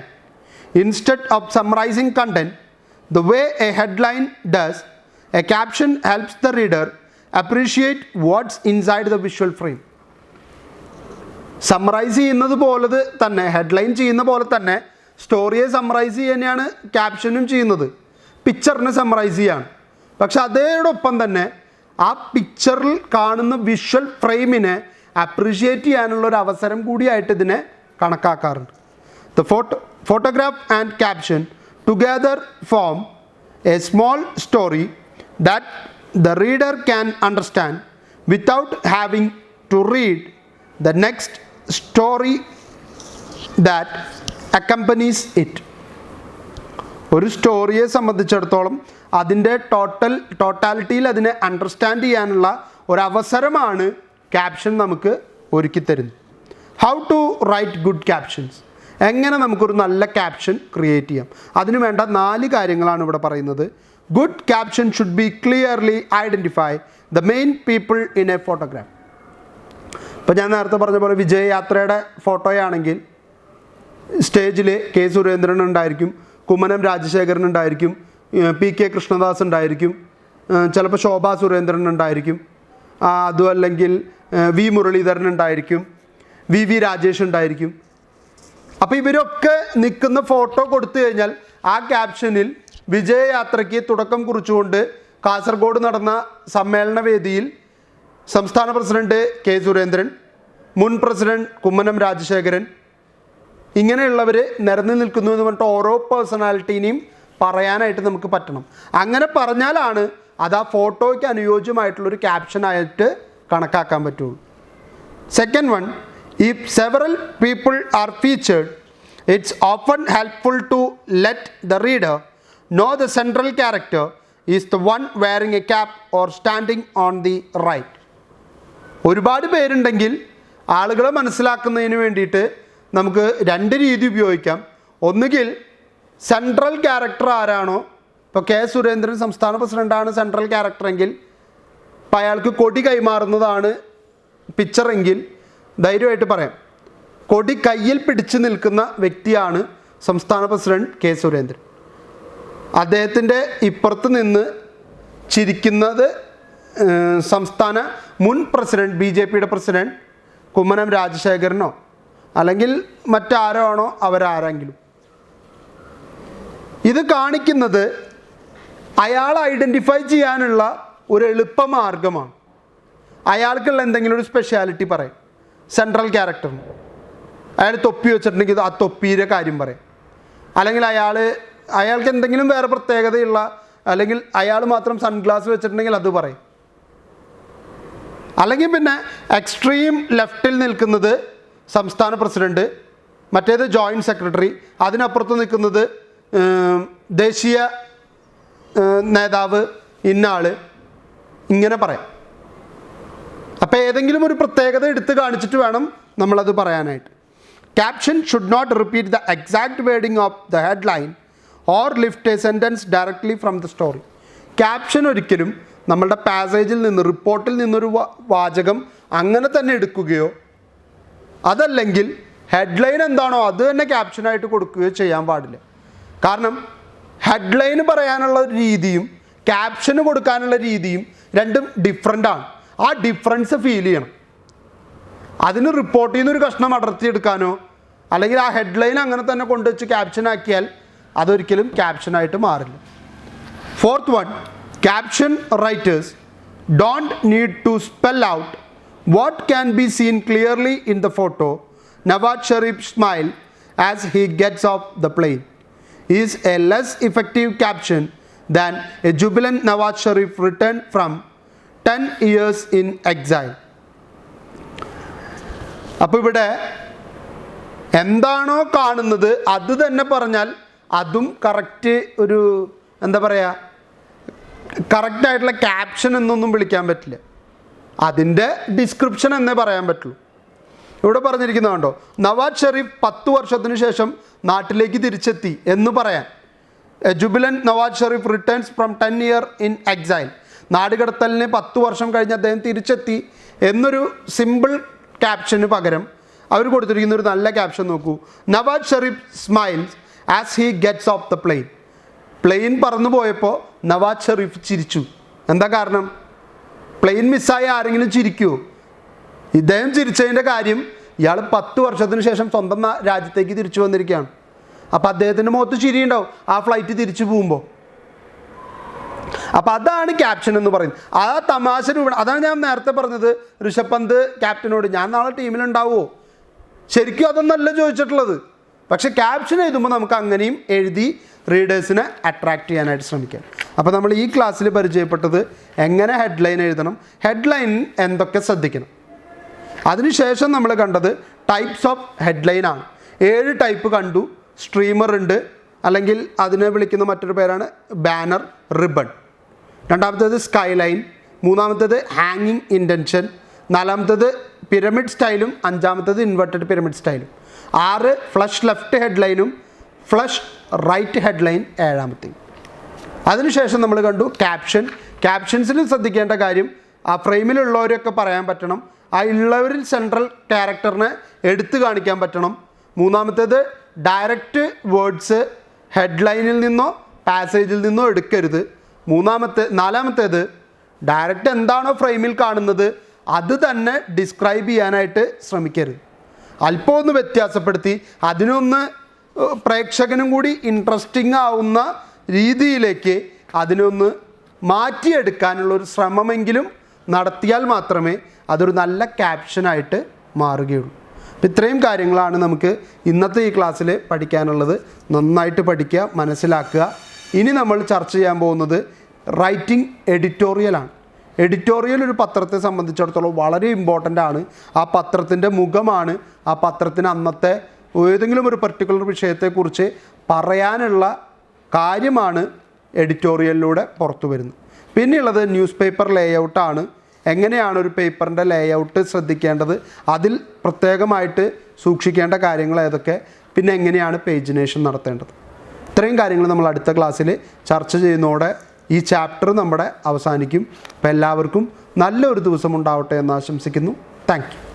Instead of summarizing content the way a headline does, a caption helps the reader appreciate what's inside the visual frame. Summarise ചെയ്യുന്നത് പോലെ തന്നെ, headline ചെയ്യുന്ന പോലെ തന്നെ സ്റ്റോറിയെ summarise ചെയ്യാനാണ് ക്യാപ്ഷനും ചെയ്യുന്നത്. പിക്ചറിനെ summarise ചെയ്യാണ്. പക്ഷെ അതോടൊപ്പം തന്നെ ആ പിക്ചറിൽ കാണുന്ന വിഷ്വൽ ഫ്രെയിമിനെ അപ്രിഷിയേറ്റ് ചെയ്യാനുള്ളൊരു അവസരം കൂടിയായിട്ട് ഇതിനെ കണക്കാക്കാറുണ്ട്. The photograph and caption together form a small story that the reader can understand without having to read the next story that accompanies it. ഒരു സ്റ്റോറിയെ സംബന്ധിച്ചിടത്തോളം അതിൻ്റെ ടോട്ടാലിറ്റിയിൽ അതിനെ അണ്ടർസ്റ്റാൻഡ് ചെയ്യാനുള്ള ഒരവസരമാണ് ക്യാപ്ഷൻ നമുക്ക് ഒരുക്കി തരുന്നു. How to write good captions, എങ്ങനെ നമുക്കൊരു നല്ല ക്യാപ്ഷൻ ക്രിയേറ്റ് ചെയ്യാം, അതിനു വേണ്ട 4 കാര്യങ്ങളാണ് ഇവിടെ പറയുന്നത്. Good caption should be clearly identify the main people in A photograph. ഇപ്പോൾ ഞാൻ നേരത്തെ പറഞ്ഞ പോലെ വിജയയാത്രയുടെ ഫോട്ടോയാണെങ്കിൽ സ്റ്റേജിൽ കെ സുരേന്ദ്രൻ ഉണ്ടായിരിക്കും, കുമ്മനം രാജശേഖരൻ ഉണ്ടായിരിക്കും, പി.കെ. കൃഷ്ണദാസ് ഉണ്ടായിരിക്കും, ചിലപ്പോൾ ശോഭാ സുരേന്ദ്രൻ ഉണ്ടായിരിക്കും, അതുമല്ലെങ്കിൽ വി മുരളീധരൻ ഉണ്ടായിരിക്കും, വി രാജേഷ് ഉണ്ടായിരിക്കും. അപ്പോൾ ഇവരൊക്കെ നിൽക്കുന്ന ഫോട്ടോ കൊടുത്തു കഴിഞ്ഞാൽ ആ ക്യാപ്ഷനിൽ വിജയയാത്രയ്ക്ക് തുടക്കം കുറിച്ചുകൊണ്ട് കാസർഗോഡ് നടന്ന സമ്മേളന വേദിയിൽ സംസ്ഥാന പ്രസിഡന്റ് കെ സുരേന്ദ്രൻ, മുൻ പ്രസിഡന്റ് കുമ്മനം രാജശേഖരൻ, ഇങ്ങനെയുള്ളവർ നിരന്നു നിൽക്കുന്നു എന്ന് പറഞ്ഞിട്ട് ഓരോ പേഴ്സണാലിറ്റീനെയും പറയാനായിട്ട് നമുക്ക് പറ്റണം. അങ്ങനെ പറഞ്ഞാലാണ് അത് ആ ഫോട്ടോയ്ക്ക് അനുയോജ്യമായിട്ടുള്ളൊരു ക്യാപ്ഷനായിട്ട് കണക്കാക്കാൻ പറ്റുള്ളൂ. Second one, if several people are featured it's often helpful to let the reader know the central character is the one wearing a cap or standing on the right. ഒരുപാട് പേരുണ്ടെങ്കിൽ ആളുകളെ മനസ്സിലാക്കുന്നതിന് വേണ്ടിയിട്ട് നമുക്ക് 2 രീതി ഉപയോഗിക്കാം. ഒന്നുകിൽ സെൻട്രൽ ക്യാരക്ടർ ആരാണോ, ഇപ്പോൾ കെ സുരേന്ദ്രൻ സംസ്ഥാന പ്രസിഡൻ്റാണ് സെൻട്രൽ ക്യാരക്ടറെങ്കിൽ അപ്പോൾ അയാൾക്ക് കൊടി കൈമാറുന്നതാണ് പിക്ചറെങ്കിൽ ധൈര്യമായിട്ട് പറയാം കൊടി കയ്യിൽ പിടിച്ച് നിൽക്കുന്ന വ്യക്തിയാണ് സംസ്ഥാന പ്രസിഡന്റ് കെ സുരേന്ദ്രൻ. അദ്ദേഹത്തിൻ്റെ ഇപ്പുറത്ത് നിന്ന് ചിരിക്കുന്നത് സംസ്ഥാന മുൻ പ്രസിഡന്റ് BJPയുടെ പ്രസിഡന്റ് കുമ്മനം രാജശേഖരനോ അല്ലെങ്കിൽ മറ്റാരോ ആണോ അവരാരെങ്കിലും. ഇത് കാണിക്കുന്നത് അയാൾ ഐഡൻറ്റിഫൈ ചെയ്യാനുള്ള ഒരു എളുപ്പമാർഗമാണ്. അയാൾക്കുള്ള എന്തെങ്കിലും ഒരു സ്പെഷ്യാലിറ്റി പറയും. സെൻട്രൽ ക്യാരക്ടറിന് അയാൾ തൊപ്പി വെച്ചിട്ടുണ്ടെങ്കിൽ ആ തൊപ്പിയുടെ കാര്യം പറയും. അല്ലെങ്കിൽ അയാൾക്ക് എന്തെങ്കിലും വേറെ പ്രത്യേകതയുള്ള, അല്ലെങ്കിൽ അയാൾ മാത്രം സൺഗ്ലാസ് വെച്ചിട്ടുണ്ടെങ്കിൽ അത് പറയും. അല്ലെങ്കിൽ പിന്നെ എക്സ്ട്രീം ലെഫ്റ്റിൽ നിൽക്കുന്നത് സംസ്ഥാന പ്രസിഡന്റ്, മറ്റേത് ജോയിൻറ്റ് സെക്രട്ടറി, അതിനപ്പുറത്ത് നിൽക്കുന്നത് ദേശീയ നേതാവ്, ഇന്നാൾ, ഇങ്ങനെ പറയാം. അപ്പോൾ ഏതെങ്കിലും ഒരു പ്രത്യേകത എടുത്ത് കാണിച്ചിട്ട് വേണം നമ്മളത് പറയാനായിട്ട്. Caption should not repeat the exact wording of the headline or lift a sentence directly from the story. Caption ഒരിക്കലും നമ്മളുടെ പാസേജിൽ നിന്ന്, റിപ്പോർട്ടിൽ നിന്നൊരു വാചകം അങ്ങനെ തന്നെ എടുക്കുകയോ അതല്ലെങ്കിൽ ഹെഡ്ലൈൻ എന്താണോ അത് തന്നെ ക്യാപ്ഷനായിട്ട് കൊടുക്കുകയോ ചെയ്യാൻ പാടില്ല. കാരണം ഹെഡ്ലൈന് പറയാനുള്ള രീതിയും ക്യാപ്ഷന് കൊടുക്കാനുള്ള രീതിയും രണ്ടും ഡിഫറെൻ്റാണ്. ആ ഡിഫറൻസ് ഫീൽ ചെയ്യണം. അതിന് റിപ്പോർട്ടിൽ നിന്നൊരു കഷ്ണം അടർത്തിയെടുക്കാനോ അല്ലെങ്കിൽ ആ ഹെഡ്ലൈൻ അങ്ങനെ തന്നെ കൊണ്ടുവച്ച് ക്യാപ്ഷനാക്കിയാൽ അതൊരിക്കലും ക്യാപ്ഷനായിട്ട് മാറില്ല. Fourth one, caption writers don't need to spell out what can be seen clearly in the photo. Nawaz Sharif smile as he gets off the plane is a less effective caption than a jubilant Nawaz Sharif returned from 10 years in exile. അപ്പോൾ ഇവിടെ എന്താണോ കാണുന്നത് അത് തന്നെ പറഞ്ഞാൽ അതും correct ഒരു എന്താ പറയുക, കറക്റ്റായിട്ടുള്ള ക്യാപ്ഷൻ എന്നൊന്നും വിളിക്കാൻ പറ്റില്ല, അതിൻ്റെ ഡിസ്ക്രിപ്ഷൻ എന്നേ പറയാൻ പറ്റുള്ളൂ. ഇവിടെ പറഞ്ഞിരിക്കുന്നതുണ്ടോ, നവാസ് ഷെരീഫ് 10 വർഷത്തിന് ശേഷം നാട്ടിലേക്ക് തിരിച്ചെത്തി എന്ന് പറയാൻ, jubilant Nawaz Sharif returns from 10 year in exile, നാടുകടത്തലിന് 10 വർഷം കഴിഞ്ഞ് അദ്ദേഹം തിരിച്ചെത്തി എന്നൊരു സിമ്പിൾ ക്യാപ്ഷന് പകരം അവർ കൊടുത്തിരിക്കുന്ന ഒരു നല്ല ക്യാപ്ഷൻ നോക്കൂ. Nawaz Sharif smiles as he gets off the plane. Plane പറന്നു പോയപ്പോൾ നവാസ് ഷെരീഫ് ചിരിച്ചു. എന്താ കാരണം? പ്ലെയിൻ മിസ്സായി ആരെങ്കിലും ചിരിക്കുമോ? ഇദ്ദേഹം ചിരിച്ചതിൻ്റെ കാര്യം, ഇയാൾ 10 വർഷത്തിന് ശേഷം സ്വന്തം രാജ്യത്തേക്ക് തിരിച്ചു വന്നിരിക്കുകയാണ്. അപ്പോൾ അദ്ദേഹത്തിൻ്റെ മുഖത്ത് ചിരിയുണ്ടാവും ആ ഫ്ലൈറ്റ് തിരിച്ചു പോകുമ്പോൾ. അപ്പോൾ അതാണ് ക്യാപ്ഷൻ എന്ന് പറയുന്നത്. ആ തമാശ രൂപ, അതാണ് ഞാൻ നേരത്തെ പറഞ്ഞത് ഋഷഭ് പന്ത് ക്യാപ്റ്റനോട്, ഞാൻ നാളെ ടീമിലുണ്ടാവുമോ? ശരിക്കും അതൊന്നല്ല ചോദിച്ചിട്ടുള്ളത്. പക്ഷേ ക്യാപ്ഷൻ എഴുതുമ്പോൾ നമുക്ക് അങ്ങനെയും എഴുതി റീഡേഴ്സിനെ അട്രാക്റ്റ് ചെയ്യാനായിട്ട് ശ്രമിക്കാം. അപ്പോൾ നമ്മൾ ഈ ക്ലാസ്സിൽ പരിചയപ്പെട്ടത് എങ്ങനെ ഹെഡ്ലൈൻ എഴുതണം, ഹെഡ്ലൈൻ എന്തൊക്കെ ശ്രദ്ധിക്കണം. അതിനുശേഷം നമ്മൾ കണ്ടത് ടൈപ്സ് ഓഫ് ഹെഡ്ലൈനാണ്. 7 ടൈപ്പ് കണ്ടു. സ്ട്രീമർ ഉണ്ട്, അല്ലെങ്കിൽ അതിനെ വിളിക്കുന്ന മറ്റൊരു പേരാണ് ബാനർ, റിബൺ. രണ്ടാമത്തേത് സ്കൈലൈൻ, മൂന്നാമത്തേത് ഹാങ്ങിങ് ഇൻറ്റൻഷൻ, നാലാമത്തേത് പിരമിഡ് സ്റ്റൈലും, അഞ്ചാമത്തേത് ഇൻവെർട്ടഡ് പിരമിഡ് സ്റ്റൈലും. 6 ഫ്ലഷ് ലെഫ്റ്റ് ഹെഡ്ലൈനും ഫ്ലഷ് റൈറ്റ് ഹെഡ്ലൈൻ 7ാമത്തെയും. അതിനുശേഷം നമ്മൾ കണ്ടു ക്യാപ്ഷൻ. ക്യാപ്ഷൻസിൽ ശ്രദ്ധിക്കേണ്ട കാര്യം, ആ ഫ്രെയിമിലുള്ളവരൊക്കെ പറയാൻ പറ്റണം, ആ ഉള്ളവരിൽ സെൻട്രൽ ക്യാരക്ടറിനെ എടുത്തു കാണിക്കാൻ പറ്റണം. മൂന്നാമത്തേത് ഡയറക്റ്റ് വേർഡ്സ് ഹെഡ്ലൈനിൽ നിന്നോ പാസേജിൽ നിന്നോ എടുക്കരുത്. നാലാമത്തേത് ഡയറക്റ്റ് എന്താണോ ഫ്രെയിമിൽ കാണുന്നത് അത് തന്നെ ഡിസ്ക്രൈബ് ചെയ്യാനായിട്ട് ശ്രമിക്കരുത്. അല്പം ഒന്ന് വ്യത്യാസപ്പെടുത്തി അതിനൊന്ന് പ്രേക്ഷകനും കൂടി ഇൻട്രസ്റ്റിംഗ് ആവുന്ന രീതിയിലേക്ക് അതിനൊന്ന് മാറ്റിയെടുക്കാനുള്ളൊരു ശ്രമമെങ്കിലും നടത്തിയാൽ മാത്രമേ അതൊരു നല്ല ക്യാപ്ഷനായിട്ട് മാറുകയുള്ളൂ. അപ്പോൾ ഇത്രയും കാര്യങ്ങളാണ് നമുക്ക് ഇന്നത്തെ ഈ ക്ലാസ്സിൽ പഠിക്കാനുള്ളത്. നന്നായിട്ട് പഠിക്കുക, മനസ്സിലാക്കുക. ഇനി നമ്മൾ ചർച്ച ചെയ്യാൻ പോകുന്നത് റൈറ്റിംഗ് എഡിറ്റോറിയലാണ്. എഡിറ്റോറിയൽ ഒരു പത്രത്തെ സംബന്ധിച്ചിടത്തോളം വളരെ ഇമ്പോർട്ടൻ്റ് ആണ്. ആ പത്രത്തിൻ്റെ മുഖമാണ്. ആ പത്രത്തിന് അന്നത്തെ ഏതെങ്കിലും ഒരു പർട്ടിക്കുലർ വിഷയത്തെക്കുറിച്ച് പറയാനുള്ള കാര്യമാണ് എഡിറ്റോറിയലിലൂടെ പുറത്തു വരുന്നത്. പിന്നെയുള്ളത് ന്യൂസ് പേപ്പർ ലേഔട്ടാണ്. എങ്ങനെയാണ് ഒരു പേപ്പറിൻ്റെ ലേഔട്ട് ശ്രദ്ധിക്കേണ്ടത്, അതിൽ പ്രത്യേകമായിട്ട് സൂക്ഷിക്കേണ്ട കാര്യങ്ങൾ ഏതൊക്കെ, പിന്നെ എങ്ങനെയാണ് പേജിനേഷൻ നടത്തേണ്ടത്. ഇത്രയും കാര്യങ്ങൾ നമ്മൾ അടുത്ത ക്ലാസ്സിൽ ചർച്ച ചെയ്യുന്നതോടെ ഈ ചാപ്റ്റർ നമ്മുടെ അവസാനിക്കും. അപ്പോൾ എല്ലാവർക്കും നല്ലൊരു ദിവസം ഉണ്ടാവട്ടെ എന്ന് ആശംസിക്കുന്നു. Thank you.